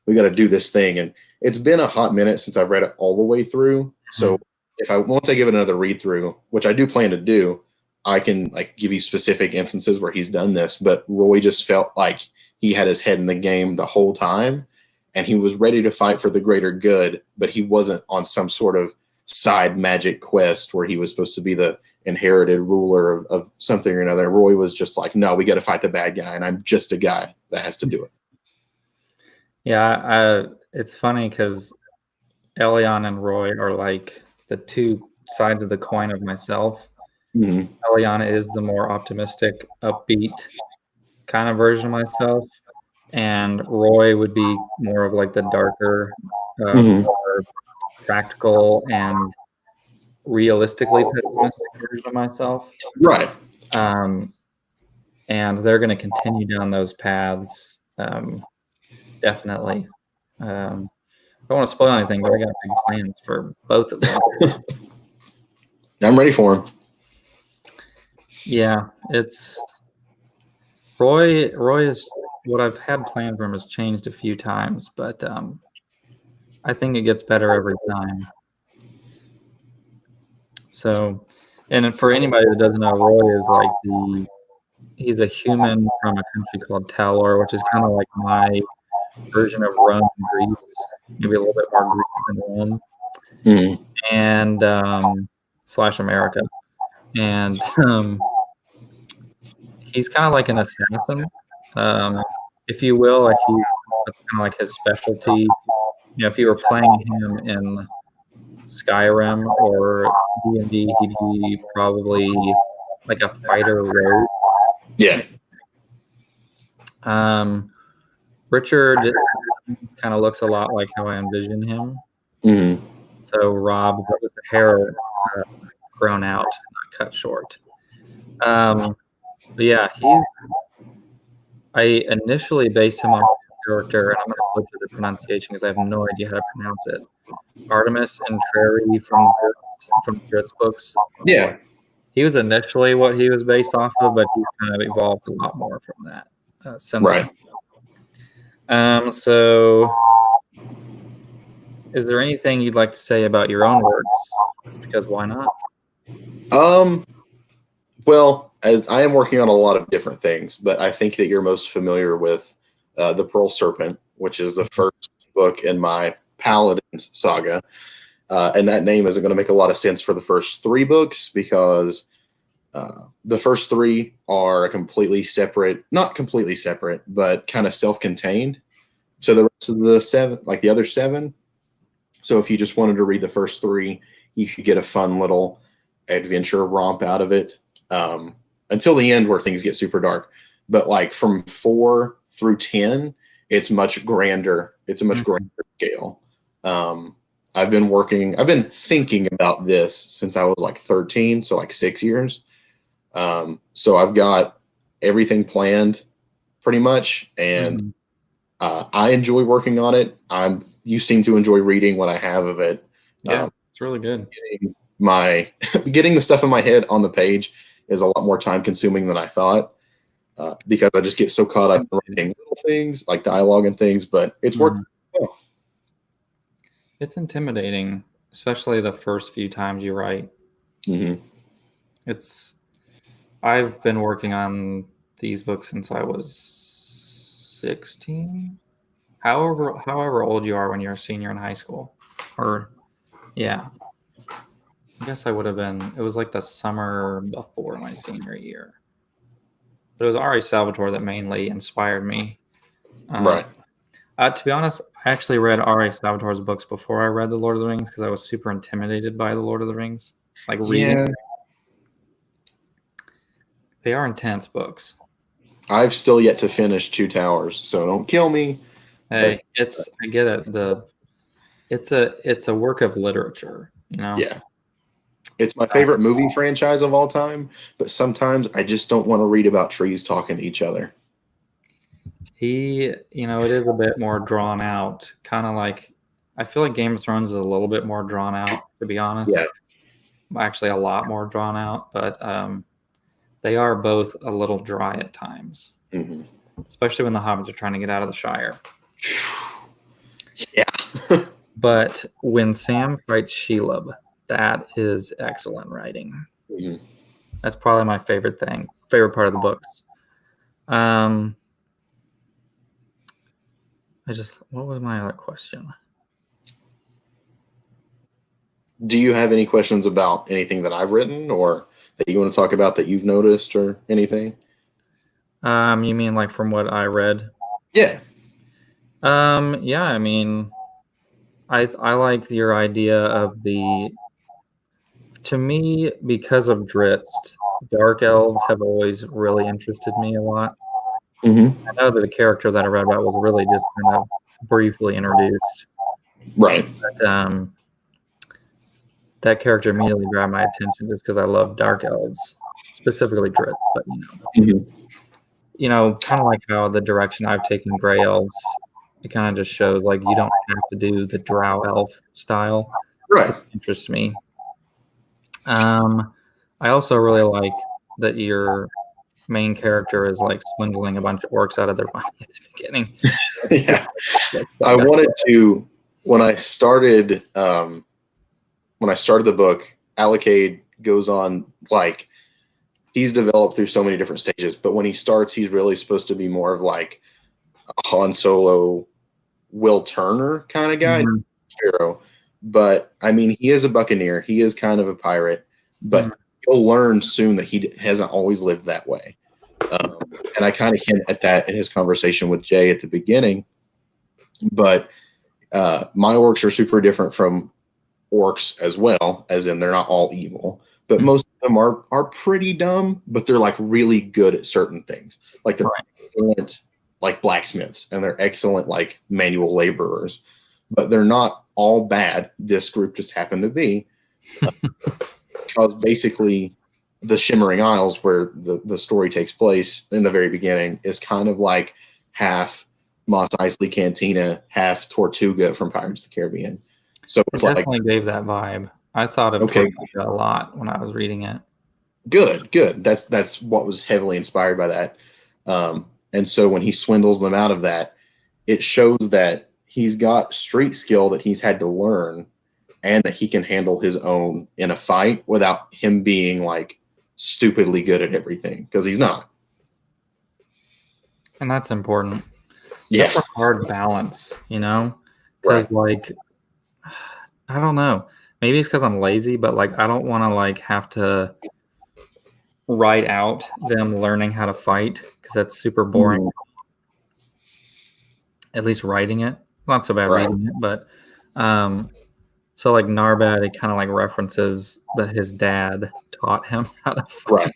to do this thing. And it's been a hot minute since I've read it all the way through. So if once I give it another read through, which I do plan to do, I can like give you specific instances where he's done this. But Roy just felt like he had his head in the game the whole time, and he was ready to fight for the greater good, but he wasn't on some sort of side magic quest where he was supposed to be the inherited ruler of something or another. Roy was just like, no, we got to fight the bad guy, and I'm just a guy that has to do it. Yeah, it's funny because Elion and Roy are like the two sides of the coin of myself. Mm-hmm. Elion is the more optimistic, upbeat kind of version of myself, and Roy would be more of like the darker, more practical and realistically pessimistic version of myself. Right. And they're going to continue down those paths. Definitely. I don't want to spoil anything, but I got big plans for both of them. I'm ready for him. Yeah, it's Roy is what I've had planned for him has changed a few times, but I think it gets better every time. So, and for anybody that doesn't know, Roy is like he's a human from a country called Talor, which is kind of like my version of Rome, Greece, maybe a little bit more Greek than Rome, and slash America. And he's kind of like an assassin, if you will. Like that's kind of like his specialty. You know, if you were playing him in Skyrim or D&D, he'd be probably like a fighter rogue. Yeah. Richard kind of looks a lot like how I envision him. Mm-hmm. So Rob, but with the hair grown out, not cut short. But yeah, I initially based him on his character, and I'm going to butcher the pronunciation because I have no idea how to pronounce it. Artemis and Trary from Dritz books. Yeah. He was initially what he was based off of, but he's kind of evolved a lot more from that since right. then. So is there anything you'd like to say about your own works? Because why not? Well, as I am working on a lot of different things, but I think that you're most familiar with The Pearl Serpent, which is the first book in my Paladin Saga. And that name isn't going to make a lot of sense for the first 3 books because the first 3 are completely separate, not completely separate, but kind of self-contained. So the rest of the 7, like the other 7. So if you just wanted to read the first 3, you could get a fun little adventure romp out of it until the end where things get super dark. But like from 4 through 10, it's much grander. It's a much grander scale. I've been thinking about this since I was like 13, so like 6 years. So I've got everything planned pretty much, and I enjoy working on it. You seem to enjoy reading what I have of it. Yeah, it's really good. Getting the stuff in my head on the page is a lot more time consuming than I thought, because I just get so caught up in writing little things like dialogue and things, but it's working well. It's intimidating, especially the first few times you write. I've been working on these books since I was 16. However old you are when you're a senior in high school. Or yeah. I guess I would have been. It was like the summer before my senior year. But it was Ari Salvatore that mainly inspired me. Right. To be honest, I actually read Ari Salvatore's books before I read The Lord of the Rings because I was super intimidated by The Lord of the Rings. Like reading. They are intense books. I've still yet to finish Two Towers, so don't kill me. Hey, I get it. It's a work of literature, you know. Yeah. It's my favorite movie franchise of all time, but sometimes I just don't want to read about trees talking to each other. It is a bit more drawn out, kind of like I feel like Game of Thrones is a little bit more drawn out, to be honest. Yeah. Actually, a lot more drawn out, but they are both a little dry at times, especially when the hobbits are trying to get out of the Shire. Yeah. But when Sam fights Shelob, that is excellent writing. That's probably my favorite part of the books. What was my other question? Do you have any questions about anything that I've written or that you want to talk about that you've noticed or anything? You mean like from what I read? Yeah. Yeah, I mean, I like your idea of to me, because of Dritz, Dark Elves have always really interested me a lot. Mm-hmm. I know that the character that I read about was really just kind of briefly introduced. Right. But, that character immediately grabbed my attention just because I love Dark Elves, specifically Dritz. But kind of like how the direction I've taken Gray Elves, it kind of just shows like you don't have to do the Drow Elf style. Right. So it interests me. I also really like that your main character is like swindling a bunch of orcs out of their money at the beginning. Yeah. I wanted to when I started the book, Alakade goes on like he's developed through so many different stages, but when he starts, he's really supposed to be more of like a Han Solo, Will Turner kind of guy, hero. But I mean, he is a buccaneer. He is kind of a pirate, but you'll learn soon that he hasn't always lived that way. And I kind of hint at that in his conversation with Jay at the beginning. But my orcs are super different from orcs as well, as in they're not all evil. But most of them are pretty dumb, but they're like really good at certain things. Like they're excellent like blacksmiths and they're excellent like manual laborers, but they're not all bad. This group just happened to be because basically the Shimmering Isles, where the story takes place in the very beginning, is kind of like half Mos Eisley Cantina, half Tortuga from Pirates of the Caribbean. So it's definitely gave that vibe. I thought of Tortuga a lot when I was reading it. Good. That's what was heavily inspired by that. And so when he swindles them out of that, it shows that he's got street skill that he's had to learn and that he can handle his own in a fight without him being like stupidly good at everything, because he's not. And that's important. Yeah. That's a hard balance, because like, I don't know, maybe it's because I'm lazy, but like I don't want to like have to write out them learning how to fight because that's super boring. At least writing it, not so bad reading it, but so like Narbad, it kind of like references that his dad taught him how to fight,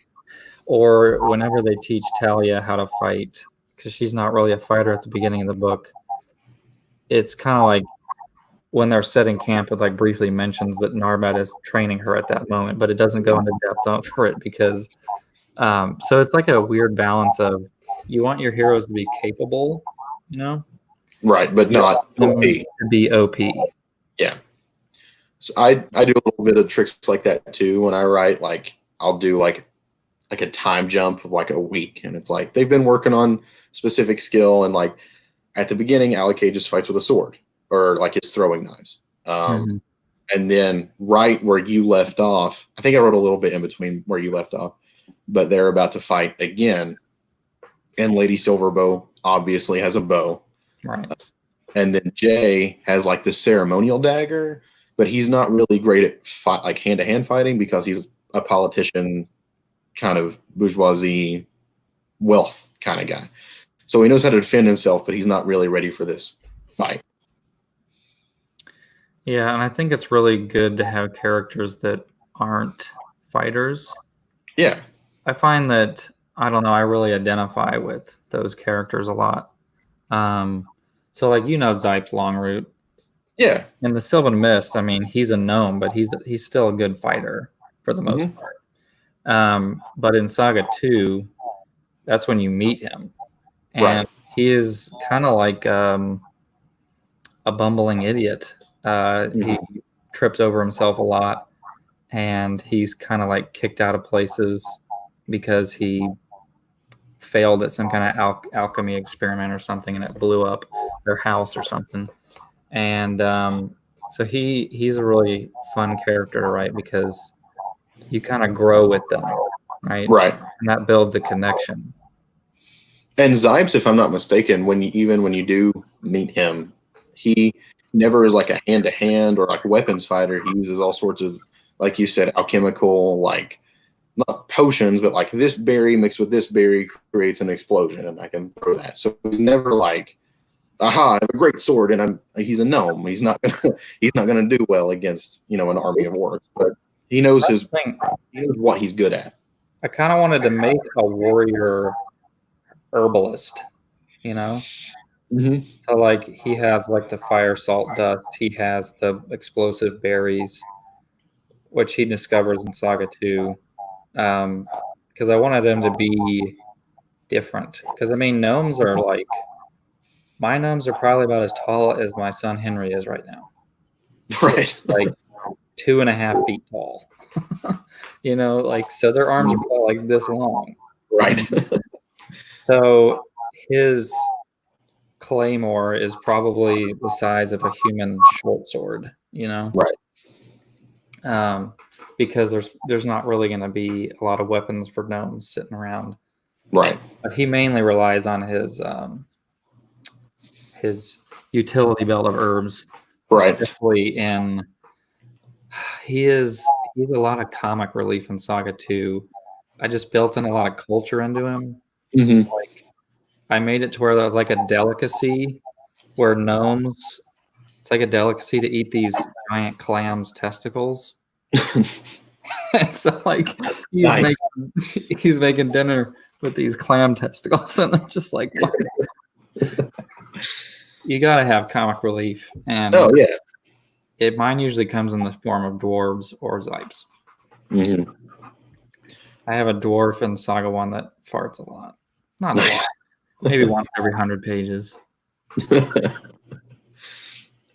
or whenever they teach Talia how to fight, because she's not really a fighter at the beginning of the book. It's kind of like when they're setting camp, it like briefly mentions that Narbad is training her at that moment, but it doesn't go into depth for it because so it's like a weird balance of you want your heroes to be capable, right, but not OP. To be OP. Yeah. So I do a little bit of tricks like that too when I write. Like I'll do like a time jump of like a week, and it's like they've been working on specific skill, and like at the beginning, Alakade just fights with a sword or like his throwing knives. And then right where you left off, I think I wrote a little bit in between where you left off, but they're about to fight again. And Lady Silverbow obviously has a bow. Right. And then Jay has like the ceremonial dagger, but he's not really great at like hand-to-hand fighting because he's a politician, kind of bourgeoisie, wealth kind of guy. So he knows how to defend himself, but he's not really ready for this fight. Yeah, and I think it's really good to have characters that aren't fighters. Yeah. I find that I don't know. I really identify with those characters a lot. So like Zipes Longroot Yeah. in the Sylvan Mist. I mean, he's a gnome, but he's still a good fighter for the most Mhm. part. But in Saga 2, that's when you meet him, and Right. he is kind of like a bumbling idiot. He Mhm. trips over himself a lot, and he's kind of like kicked out of places because he failed at some kind of alchemy experiment or something, and it blew up their house or something. And so he's a really fun character to write because you kind of grow with them, right? Right. And that builds a connection. And Zipes, if I'm not mistaken, when you do meet him, he never is like a hand to hand or like a weapons fighter. He uses all sorts of, like you said, alchemical, like not potions, but like this berry mixed with this berry creates an explosion, and I can throw that. So he's never like, aha, I have a great sword, and he's a gnome. He's not gonna do well against an army of orcs, but he knows That's the thing. he knows what he's good at. I kind of wanted to make a warrior herbalist, you know? Mm-hmm. So like he has like the fire salt dust, he has the explosive berries, which he discovers in Saga 2. Because I wanted him to be different. Because I mean, gnomes are like my gnomes are probably about as tall as my son Henry is right now. Right. Like 2.5 feet tall. Like so their arms are probably like this long. Right. So his claymore is probably the size of a human short sword. Right. Because there's not really going to be a lot of weapons for gnomes sitting around. Right. But he mainly relies on his utility belt of herbs, Right. especially in he's a lot of comic relief in Saga 2. I just built in a lot of culture into him. So, Mm-hmm. like I made it to where that was like a delicacy where gnomes it's like a delicacy to eat these giant clams testicles. And so like he's Nice. making dinner with these clam testicles and I'm just like what? You gotta have comic relief and Oh yeah. mine usually comes in the form of dwarves or zipes. Mm-hmm. I have a dwarf in Saga 1 that farts a lot. Not a Nice. lot. Maybe once every 100 pages.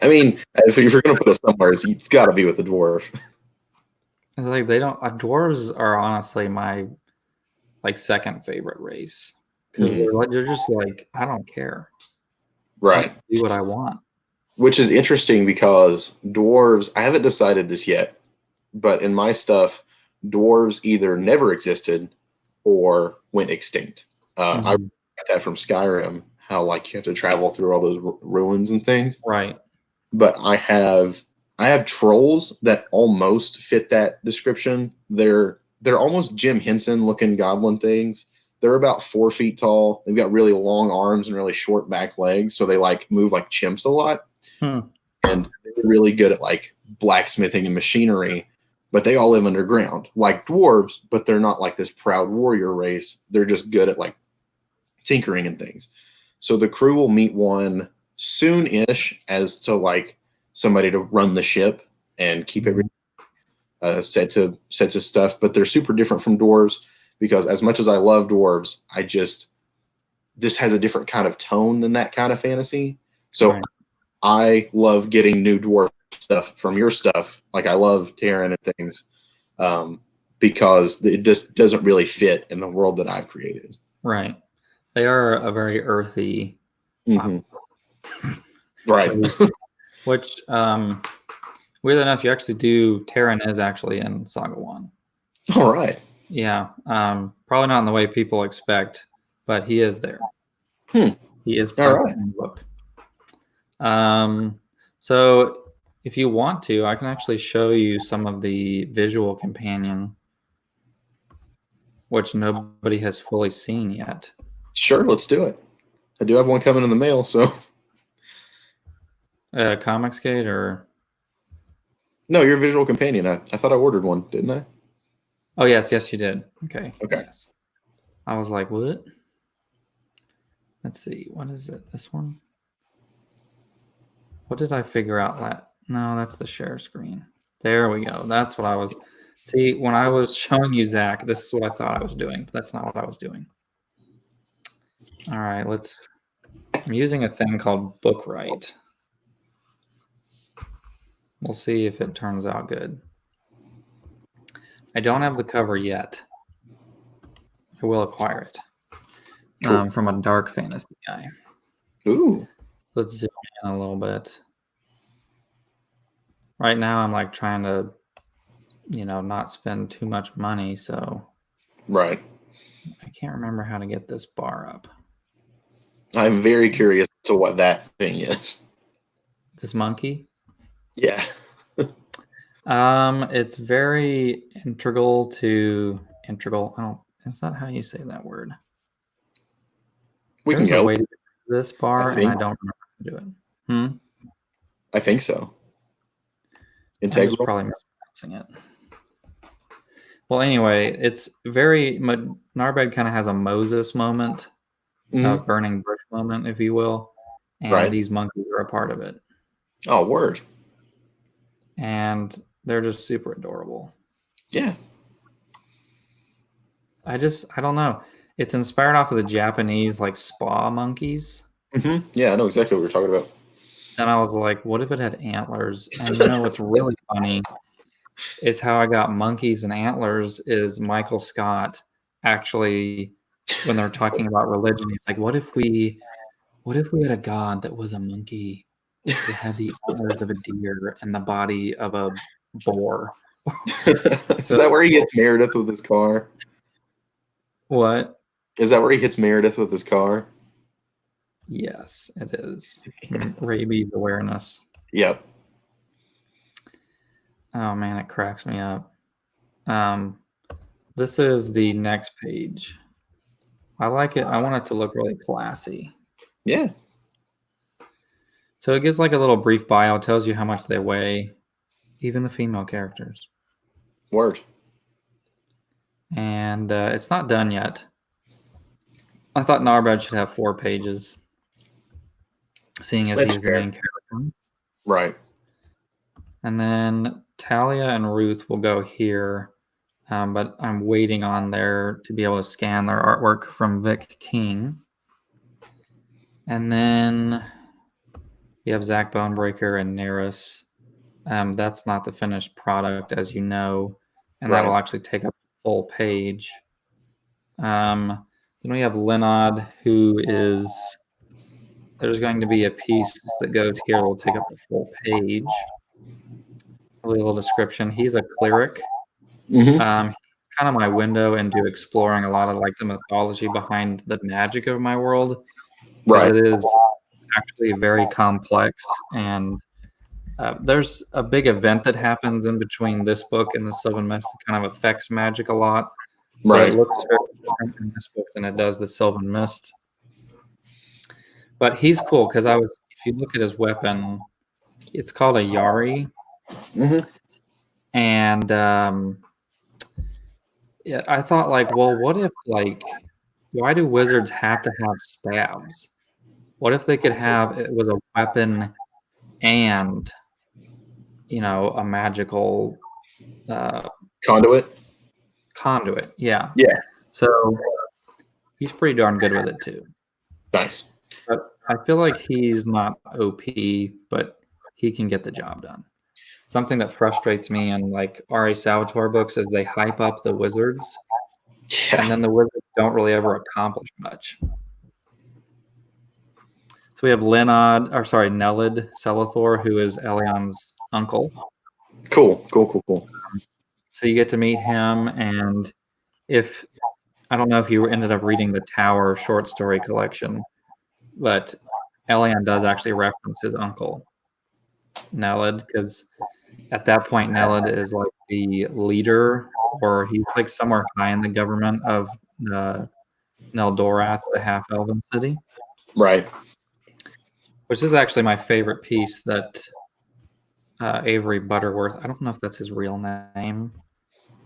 I mean, if you're gonna put us somewhere, it's got to be with the dwarf. It's like they don't dwarves are honestly my like second favorite race because Mm-hmm. they're just like I don't care. I'll Right. do what I want. Which is interesting because dwarves. I haven't decided this yet, but in my stuff, dwarves either never existed or went extinct. I Mhm. got that from Skyrim. How like you have to travel through all those ruins and things. Right. But I have trolls that almost fit that description. They're almost Jim Henson looking goblin things. They're about 4 feet tall. They've got really long arms and really short back legs, so they like move like chimps a lot. Hmm. And they're really good at like blacksmithing and machinery. But they all live underground, like dwarves. But they're not like this proud warrior race. They're just good at like tinkering and things. So the crew will meet one soon-ish as to like somebody to run the ship and keep everything set to stuff. But they're super different from dwarves because as much as I love dwarves, this has a different kind of tone than that kind of fantasy. So Right. I love getting new dwarf stuff from your stuff. Like I love Terran and things because it just doesn't really fit in the world that I've created. Right. They are a very earthy Mm-hmm. Right. race, which weird enough, you actually do. Terran is actually in Saga 1. All right. Yeah. Probably not in the way people expect, but he is there. Hmm. He is All present right. in the book. So if you want to, I can actually show you some of the visual companion, which nobody has fully seen yet. Sure, let's do it. I do have one coming in the mail, so Comicsgate or no, you're a visual companion. I thought I ordered one, didn't I? oh yes, you did. Okay, Okay. yes. I was like, what? Let's see. What is it? This one? What did I figure out? No, that's the share screen. There we go. That's what I was. See, when I was showing you Zach, this is what I thought I was doing. But that's not what I was doing. All right, I'm using a thing called Bookwrite. We'll see if it turns out good. I don't have the cover yet. I will acquire it. Cool. From a dark fantasy guy. Ooh. Let's zoom in a little bit. Right now, I'm like trying to, not spend too much money. So, Right. I can't remember how to get this bar up. I'm very curious to what that thing is. This monkey? Yeah. It's very integral. Is that how you say that word? There's a way to get this bar, and I don't remember how to do it. I think so. Integral? I'm just probably mispronouncing it. Well, anyway, it's very... Narbed kind of has a Moses moment, a burning bush moment, if you will. And these monkeys are a part of it. Oh, word. And they're just super adorable. Yeah. I don't know. It's inspired off of the Japanese, like, spa monkeys. Yeah, I know exactly what we're talking about. And I was like, what if it had antlers? And what's really funny is how I got monkeys and antlers is Michael Scott actually, when they're talking about religion, he's like, what if we had a god that was a monkey that had the antlers of a deer and the body of a boar? Is that where he hits Meredith with his car? What? Is that where he hits Meredith with his car? Yes, it is. Rabies awareness. Yep. Oh man, it cracks me up. This is the next page. I like it. I want it to look really classy. Yeah. So it gives like a little brief bio, tells you how much they weigh, even the female characters. Word. And it's not done yet. I thought Narbed should have 4 pages, seeing as he's the main character. Right. And then Talia and Ruth will go here, but I'm waiting on there to be able to scan their artwork from Vic King. And then we have Zach Bonebreaker and Neris. That's not the finished product, as you know, and that'll actually take up the full page. Then we have Linod, who is... There's going to be a piece that goes here that will take up the full page. A little description. He's a cleric. He's kind of my window into exploring a lot of like the mythology behind the magic of my world. Right. It is actually very complex, and there's a big event that happens in between this book and the Sylvan Mist that kind of affects magic a lot. So it looks very different in this book than it does the Sylvan Mist. But he's cool because if you look at his weapon, it's called a Yari. And yeah, I thought like, well, what if like, why do wizards have to have stabs? What if they could have it was a weapon and a magical conduit? Conduit, yeah. Yeah. So he's pretty darn good with it too. Nice. But I feel like he's not OP, but he can get the job done. Something that frustrates me in like R.A. Salvatore books is they hype up the wizards, and then the wizards don't really ever accomplish much. So we have Nelid Selithor, who is Elion's uncle. Cool. So you get to meet him, and I don't know if you ended up reading the Tower short story collection, but Elion does actually reference his uncle, Nelid, because at that point, Nelid is like the leader, or he's like somewhere high in the government of Neldorath, the half-elven city. Right. Which is actually my favorite piece that Avery Butterworth, I don't know if that's his real name,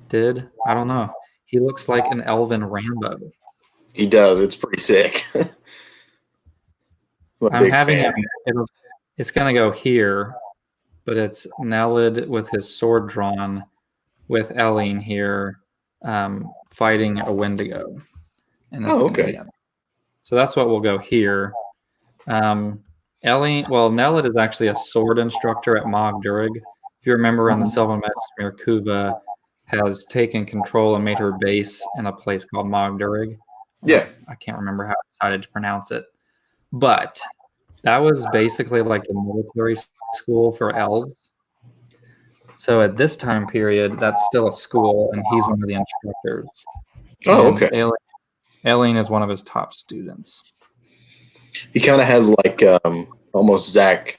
did. I don't know. He looks like an elven Rambo. He does. It's pretty sick. I'm a I'm big having fan. it's gonna go here, but it's Nelid with his sword drawn, with Elline here, fighting a Wendigo, and it's Oh, gonna be okay. Elline. So that's what will go here. Ellie, well, Nelid is actually a sword instructor at Mog Durag. If you remember in the Sylvan Messenger, Kuva has taken control and made her base in a place called Mog Durag. Yeah. I can't remember how I decided to pronounce it. But that was basically like the military school for elves. So at this time period, that's still a school, and he's one of the instructors. Oh, And okay. Aileen is one of his top students. He kind of has like almost Zach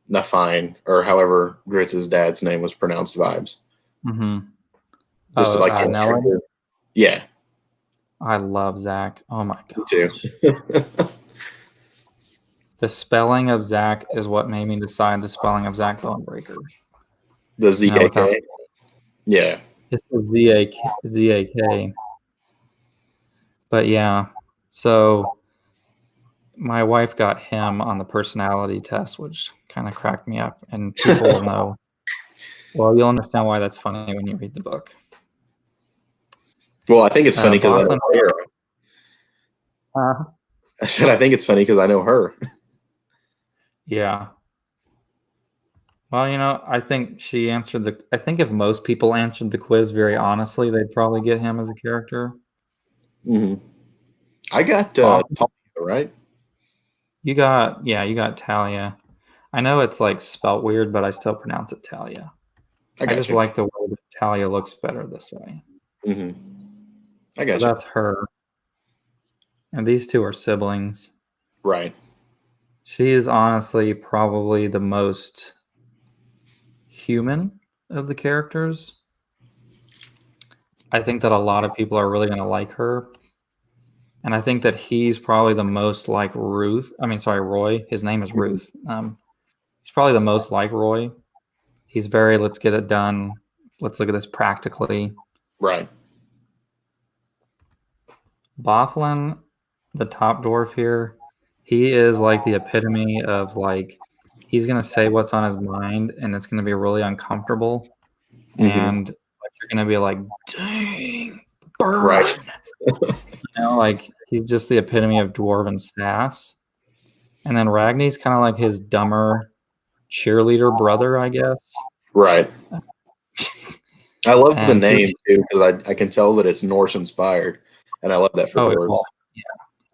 Nafine, or however Gritz's dad's name was pronounced, vibes. Mm-hmm. Just like the instructor. Yeah. I love Zach. Oh my Me too. gosh. The spelling of Zach is what made me decide the spelling of Zach Bonebreaker. The ZAK. Yeah. It's the ZAK. But yeah, so my wife got him on the personality test, which kind of cracked me up. And people will know. Well, you'll understand why that's funny when you read the book. Well, I think it's funny because I know her. I said I think it's funny because I know her. Yeah. Well, you know, I think she answered I think if most people answered the quiz very honestly, they'd probably get him as a character. Mm-hmm. I got Talia, right? You got Talia. I know it's like spelt weird, but I still pronounce it Talia. I just like the way that Talia looks better this way. Mm-hmm. I got you. That's her. And these two are siblings. Right. She is honestly probably the most human of the characters. I think that a lot of people are really going to like her. And I think that he's probably the most like Roy. His name is Ruth. He's probably the most like Roy. He's very, let's get it done. Let's look at this practically. Right. Bofflin, the top dwarf here, he is like the epitome of like, he's going to say what's on his mind and it's going to be really uncomfortable. Mm-hmm. And like, you're going to be like, dang, burn. Right. Like he's just the epitome of dwarven sass. And then Ragni's kind of like his dumber cheerleader brother, I guess. Right. I love the name too because I can tell that it's Norse inspired, and I love that for dwarves. Well, yeah,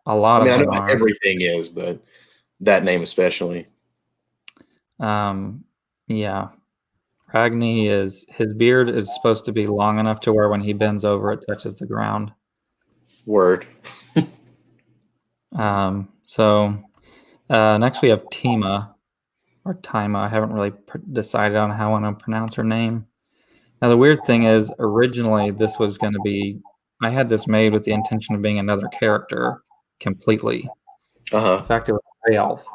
a lot of them I know are. everything is, but that name especially. Yeah. Ragni his beard is supposed to be long enough to where when he bends over, it touches the ground. Word. So next we have Tima or Tima. I haven't really decided on how I want to pronounce her name. Now the weird thing is, originally this was going to be. I had this made with the intention of being another character completely. In fact, it was a gray elf.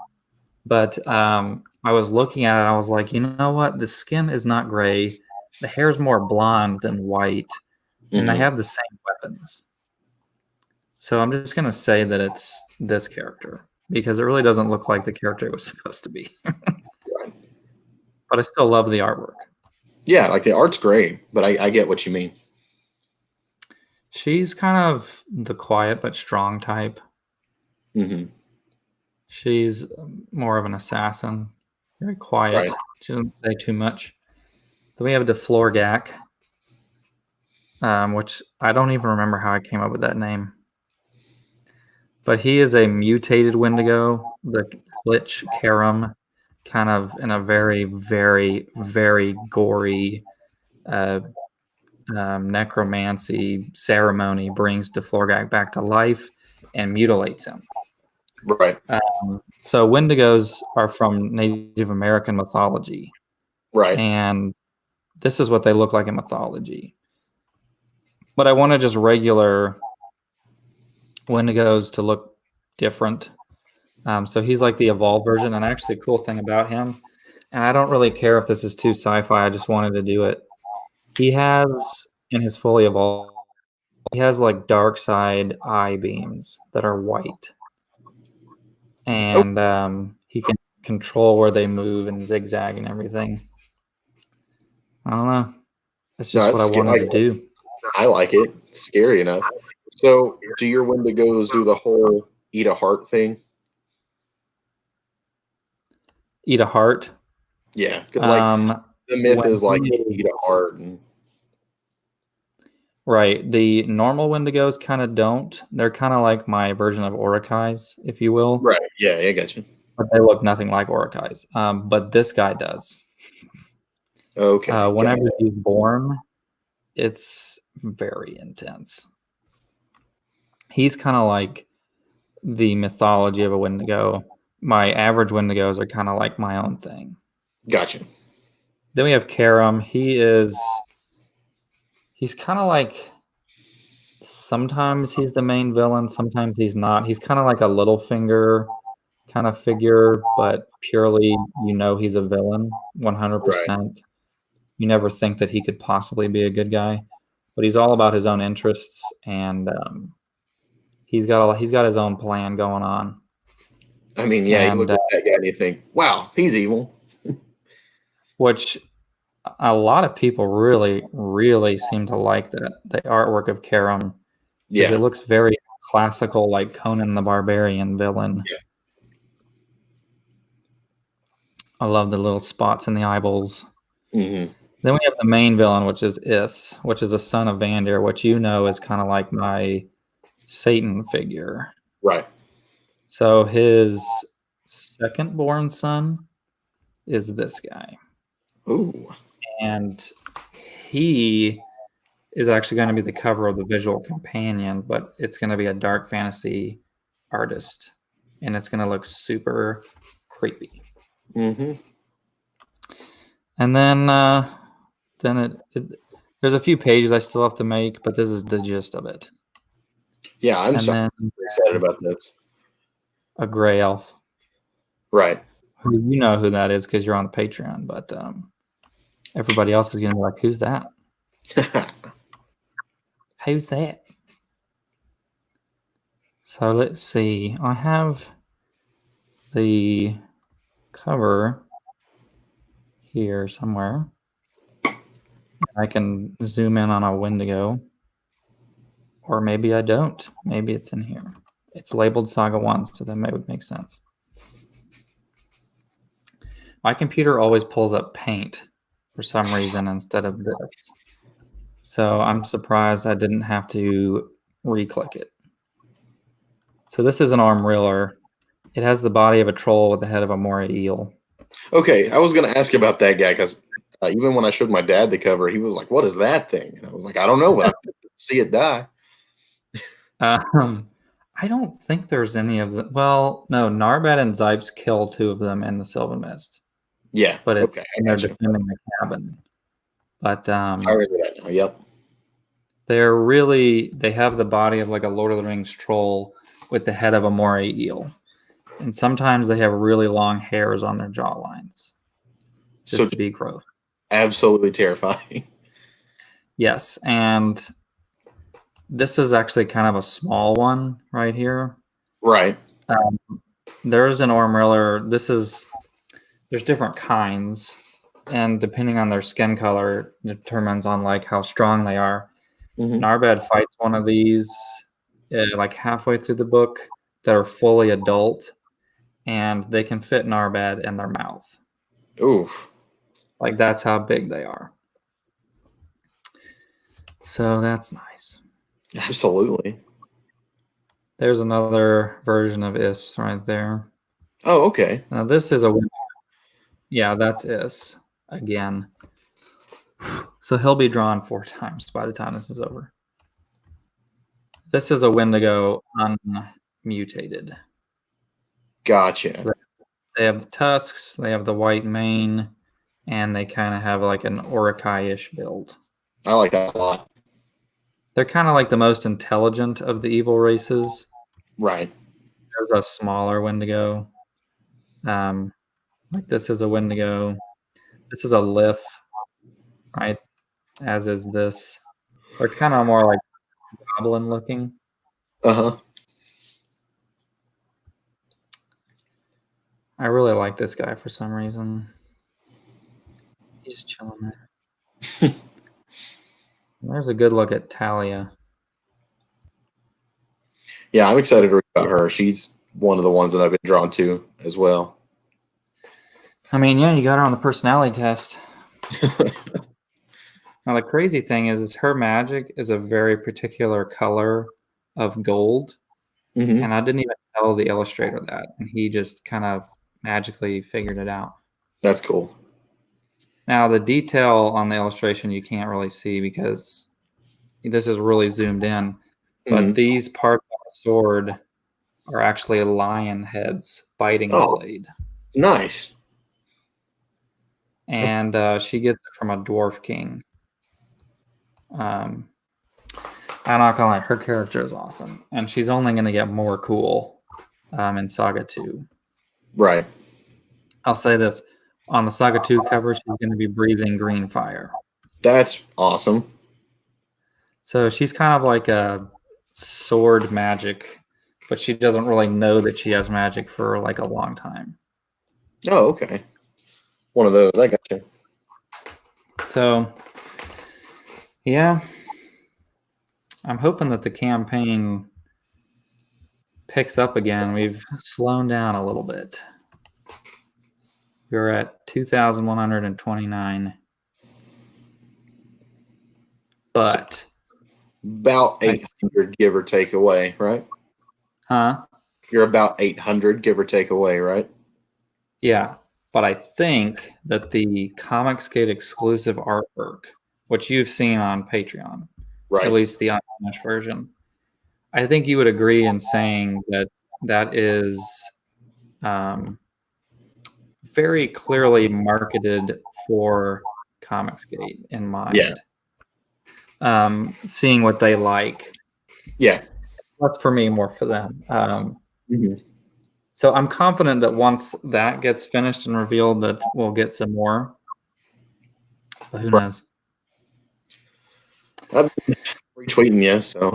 But I was looking at it, I was like, you know what? The skin is not gray. The hair is more blonde than white. And they have the same weapons. So I'm just going to say that it's this character because it really doesn't look like the character it was supposed to be. Right. But I still love the artwork. Yeah, like the art's great, but I get what you mean. She's kind of the quiet but strong type. Mm-hmm. She's more of an assassin, very quiet. Right. She doesn't say too much. Then we have the Florgak, which I don't even remember how I came up with that name. But he is a mutated Wendigo, the Lich Karam, kind of in a very, very, very gory necromancy ceremony, brings the Florgak back to life and mutilates him. Right. So Wendigos are from Native American mythology. Right. And this is what they look like in mythology. But I wanted just regular Wendigos to look different. So he's like the evolved version. And actually, cool thing about him, and I don't really care if this is too sci-fi, I just wanted to do it. He has, in his fully evolved he has like dark side eye beams that are white, and he can control where they move and zigzag and everything. I don't know. It's just what I wanted to do. I like it. It's scary enough. So, do your Wendigos do the whole eat a heart thing? Eat a heart? Yeah, because like the myth is like eat a heart. Right. The normal Wendigos kind of don't. They're kind of like my version of Oricais, if you will. Right. Yeah, I got you. But they look nothing like Oricais. But this guy does. Okay. Whenever he's born, it's very intense. He's kind of like the mythology of a Wendigo. My average Wendigos are kind of like my own thing. Gotcha. Then we have Karam. He's kind of like, sometimes he's the main villain, sometimes he's not. He's kind of like a Littlefinger kind of figure, but purely, he's a villain 100%. Right. You never think that he could possibly be a good guy, but he's all about his own interests, and he's got his own plan going on. I mean, yeah, you look at that guy and you think, wow, he's evil. Which a lot of people really, really seem to like the artwork of Karam. Yeah. It looks very classical, like Conan the Barbarian villain. Yeah. I love the little spots in the eyeballs. Mm-hmm. Then we have the main villain, which is Is, which is a son of Vandir, which is kind of like my Satan figure. Right. So his second born son is this guy. Ooh. And he is actually going to be the cover of the visual companion, but it's going to be a dark fantasy artist, and it's going to look super creepy. Mm-hmm. And then there's a few pages I still have to make, but this is the gist of it. Yeah, I'm so excited about this. A gray elf. Right. You know who that is because you're on the Patreon, but everybody else is going to be like, who's that? Who's that? So let's see. I have the cover here somewhere. I can zoom in on a Wendigo. Or maybe I don't. Maybe it's in here. It's labeled Saga 1, so that would make sense. My computer always pulls up Paint for some reason instead of this. So I'm surprised I didn't have to re-click it. So this is an arm reeler. It has the body of a troll with the head of a Mowry eel. Okay, I was going to ask about that guy because even when I showed my dad the cover, he was like, "What is that thing?" And I was like, "I don't know, but I see it die." I don't think there's any of them. Well, no, Narbad and Zipes kill two of them in the Sylvan Mist. Yeah, but it's they're defending the cabin. But I remember that now. Yep. They have the body of like a Lord of the Rings troll with the head of a Mowry eel, and sometimes they have really long hairs on their jaw lines. Just to be gross. Absolutely terrifying. Yes, and this is actually kind of a small one right here. Right. There's an arm reeler. There's different kinds, and depending on their skin color determines on like how strong they are. Mm-hmm. Narbad fights one of these like halfway through the book that are fully adult, and they can fit Narbad in their mouth. Oof. Like that's how big they are. So that's nice. Absolutely. There's another version of Is right there. Oh, okay. Now this is that's Is again. So he'll be drawn 4 times by the time this is over. This is a Wendigo unmutated. Gotcha. So they have the tusks, they have the white mane, and they kind of have like an Oricai-ish build. I like that a lot. They're kind of like the most intelligent of the evil races. Right. There's a smaller Wendigo. Like this is a Wendigo. This is a Lith, right? As is this. They're kind of more like goblin looking. Uh-huh. I really like this guy for some reason. He's just chilling there. There's a good look at Talia. Yeah, I'm excited to read about her. She's one of the ones that I've been drawn to as well. I mean, yeah, you got her on the personality test. Now, the crazy thing is her magic is a very particular color of gold. Mm-hmm. And I didn't even tell the illustrator that. And he just kind of magically figured it out. That's cool. Now, the detail on the illustration you can't really see because this is really zoomed in. But these parts of the sword are actually lion heads biting the blade. Nice. And she gets it from a dwarf king. I'm not gonna lie, her character is awesome, and she's only gonna get more cool in Saga 2. Right. I'll say this: on the Saga 2 cover, she's gonna be breathing green fire. That's awesome. So she's kind of like a sword magic, but she doesn't really know that she has magic for like a long time. Oh, okay. One of those. I got you. So, yeah, I'm hoping that the campaign picks up again. We've slowed down a little bit. We're at 2,129. But about 800, give or take away, right? Huh? You're about 800, give or take away, right? Yeah, but I think that the Comicsgate exclusive artwork, which you've seen on Patreon, Right. at least the unfinished version, I think you would agree in saying that that is very clearly marketed for Comicsgate in mind. Yeah. Seeing what they like. Yeah. That's for me, more for them. Mm-hmm. So I'm confident that once that gets finished and revealed, that we'll get some more. But who knows? I've been retweeting you, so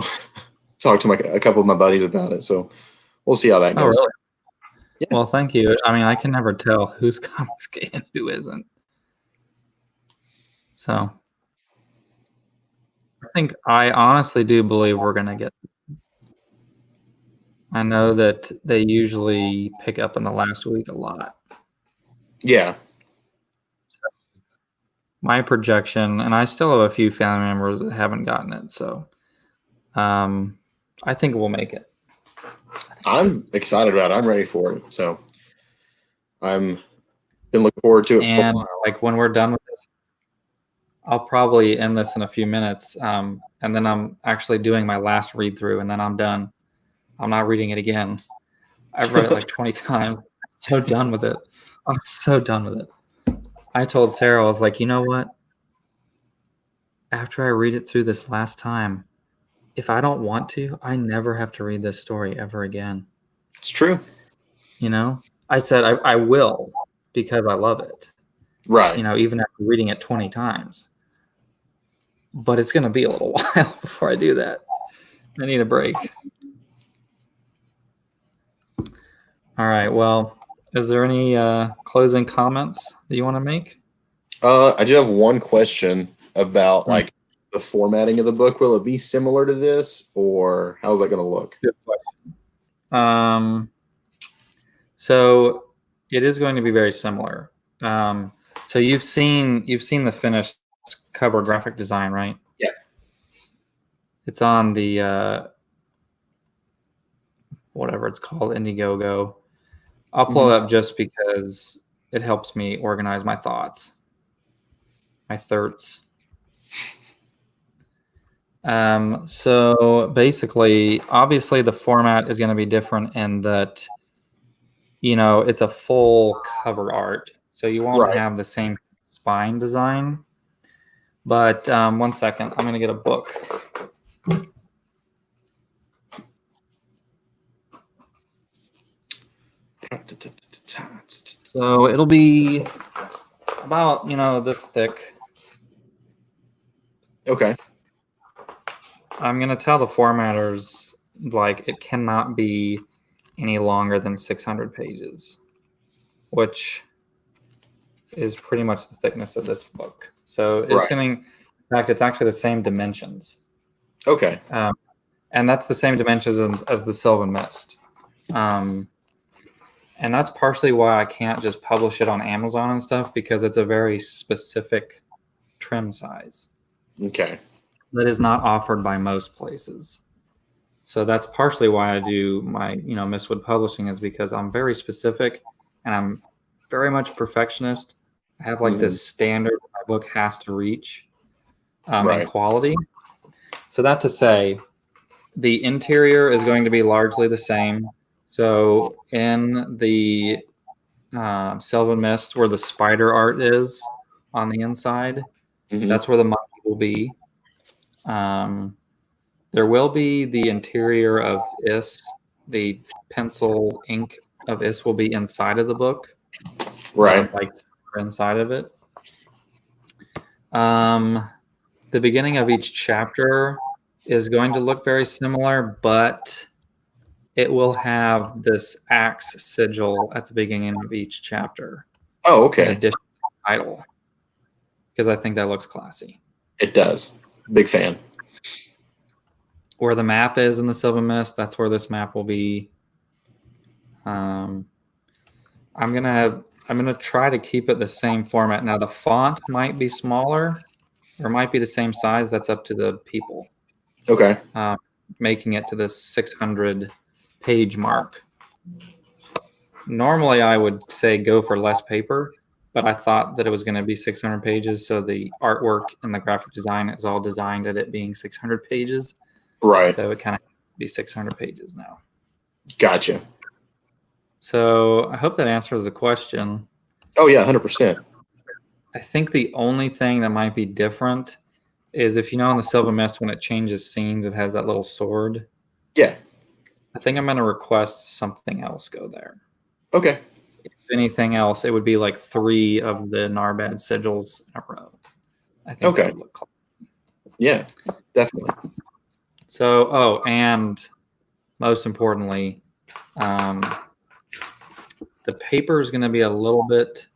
talked to a couple of my buddies about it. So we'll see how that goes. Oh, really? Yeah. Well, thank you. I mean, I can never tell who's Comicsgate and who isn't. So I honestly do believe we're going to get. I know that they usually pick up in the last week a lot. Yeah. My projection, and I still have a few family members that haven't gotten it, so I think we'll make it. I'm excited about it. I'm ready for it. So I'm been looking forward to it. And like when we're done with this, I'll probably end this in a few minutes, and then I'm actually doing my last read through, and then I'm done. I'm not reading it again. I've read it like 20 times. I'm so done with it. I'm so done with it. I told Sarah, I was like, you know what? After I read it through this last time, if I don't want to, I never have to read this story ever again. It's true. You know, I said I will because I love it. Right. You know, even after reading it 20 times. But it's going to be a little while before I do that. I need a break. All right. Well, is there any closing comments that you want to make? I do have one question about like the formatting of the book. Will it be similar to this, or how's that going to look? Good question. So it is going to be very similar. So you've seen the finished cover graphic design, right? Yeah. It's on the whatever it's called, Indiegogo. I'll pull it up just because it helps me organize my thoughts, my thoughts. So basically, obviously, the format is going to be different in that, you know, it's a full cover art, so you won't have the same spine design. But 1 second, I'm going to get a book. So it'll be about, you know, this thick. Okay. I'm gonna tell the formatters like it cannot be any longer than 600 pages, which is pretty much the thickness of this book. So it's Right. going to, in fact, it's actually the same dimensions. Okay. And that's the same dimensions as the Sylvan Mist. And that's partially why I can't just publish it on Amazon and stuff, because it's a very specific trim size Okay. that is not offered by most places. So that's partially why I do my, Mistwood Publishing, is because I'm very specific and I'm very much a perfectionist. I have like this standard my book has to reach in Right. quality. So that to say, the interior is going to be largely the same. So in the Sylvan Mist, where the spider art is on the inside, that's where the monkey will be. There will be the interior of Is. The pencil ink of Is will be inside of the book. Right. Like inside of it. The beginning of each chapter is going to look very similar, but it will have this axe sigil at the beginning of each chapter. Oh, okay. In addition to the title, because I think that looks classy. It does. Big fan. Where the map is in the Sylvan Mist, that's where this map will be. I'm gonna try to keep it the same format. Now the font might be smaller, or might be the same size. That's up to the people. Okay. Making it to the 600 page mark. Normally, I would say go for less paper, but I thought that it was going to be 600 pages, so the artwork and the graphic design is all designed at it being 600 pages. Right. So it kind of be 600 pages now. Gotcha. So I hope that answers the question. Oh yeah, 100%. I think the only thing that might be different is, if in the Sylvan Mist, when it changes scenes, it has that little sword. Yeah. I think I'm going to request something else go there. Okay. If anything else, it would be like 3 of the Narbad sigils in a row. I think that would look cool. Yeah, definitely. So, and most importantly, the paper is going to be a little bit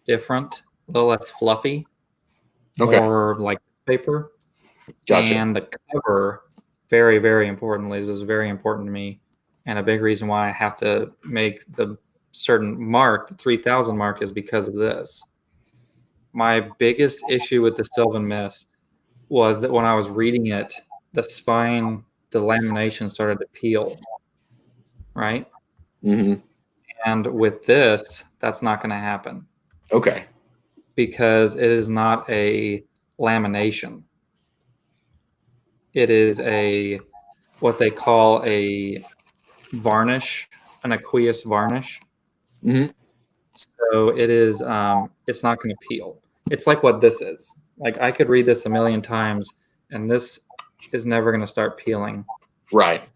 different, a little less fluffy, more like paper. Gotcha. And the cover, very, very importantly, this is very important to me, and a big reason why I have to make the certain mark, the 3,000 mark, is because of this. My biggest issue with the Sylvan Mist was that when I was reading it, the spine, the lamination started to peel, right? And with this, that's not going to happen. Okay. Because it is not a lamination. It is what they call a varnish, an aqueous varnish. So it is, it's not going to peel. It's like what this is. Like, I could read this a million times, and this is never going to start peeling. Right.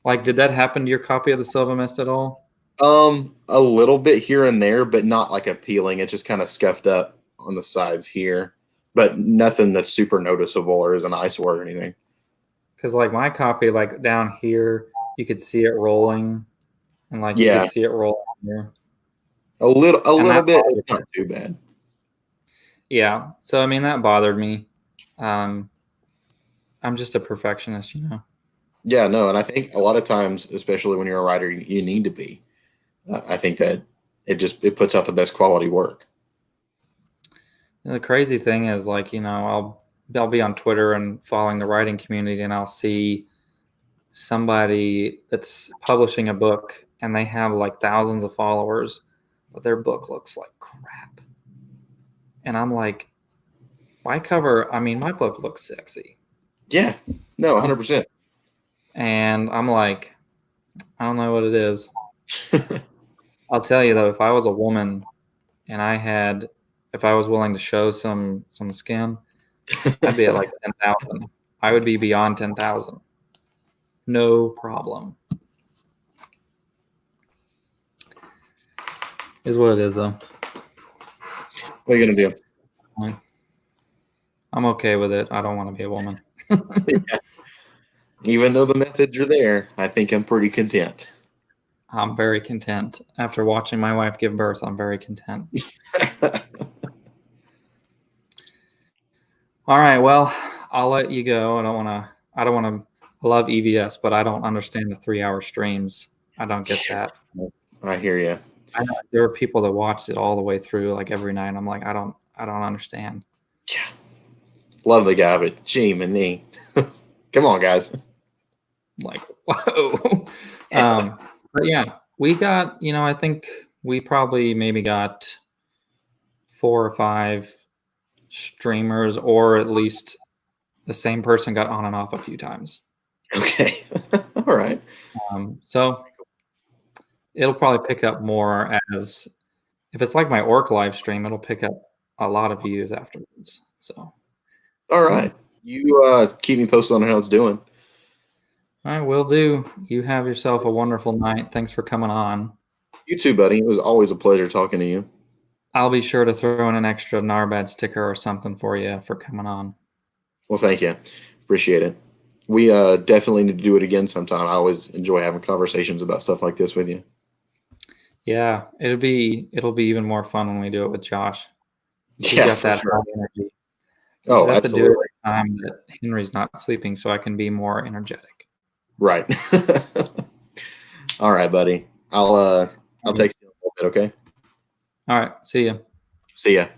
Like, did that happen to your copy of the Sylvan Mist at all? A little bit here and there, but not like a peeling. It just kind of scuffed up on the sides here, but nothing that's super noticeable or is an eyesore or anything. Because like my copy, like down here, you could see it rolling, and like you could see it rolling here. A little bit. It's not too bad. Yeah. So I mean, that bothered me. I'm just a perfectionist, Yeah, no, and I think a lot of times, especially when you're a writer, you need to be. I think that it puts out the best quality work. And the crazy thing is, like, I'll be on Twitter and following the writing community, and I'll see somebody that's publishing a book, and they have like thousands of followers, but their book looks like crap. And I'm like, my book looks sexy. Yeah, no, 100%. And I'm like, I don't know what it is. I'll tell you though, if I was a woman and if I was willing to show some skin, I'd be at like 10,000. I would be beyond 10,000. No problem. Is what it is though. What are you gonna do? I'm okay with it. I don't want to be a woman. Even though the methods are there, I think I'm pretty content. I'm very content. After watching my wife give birth, I'm very content. All right, well, I'll let you go. I don't want to, I love EVS, but I don't understand the 3-hour streams. I don't get that. I hear you. I know there are people that watched it all the way through, like every night. I'm like, I don't understand. Yeah. Love the guy, but gee, me. Come on, guys. Like, whoa. But yeah, we got, I think we probably maybe got 4 or 5 streamers, or at least the same person got on and off a few times. Okay. All right. So it'll probably pick up more as if it's like my orc live stream, it'll pick up a lot of views afterwards. So all right. You keep me posted on how it's doing. all right, will do. You have yourself a wonderful night. Thanks for coming on. You too, buddy. It was always a pleasure talking to you. I'll be sure to throw in an extra Narbad sticker or something for you for coming on. Well, thank you. Appreciate it. We definitely need to do it again sometime. I always enjoy having conversations about stuff like this with you. Yeah, it'll be even more fun when we do it with Josh. He's Yeah, got for that sure. high energy. Oh, I have to do it absolutely. every time that Henry's not sleeping so I can be more energetic. Right. All right, buddy. I'll text you in a little bit, okay? All right, see ya. See ya.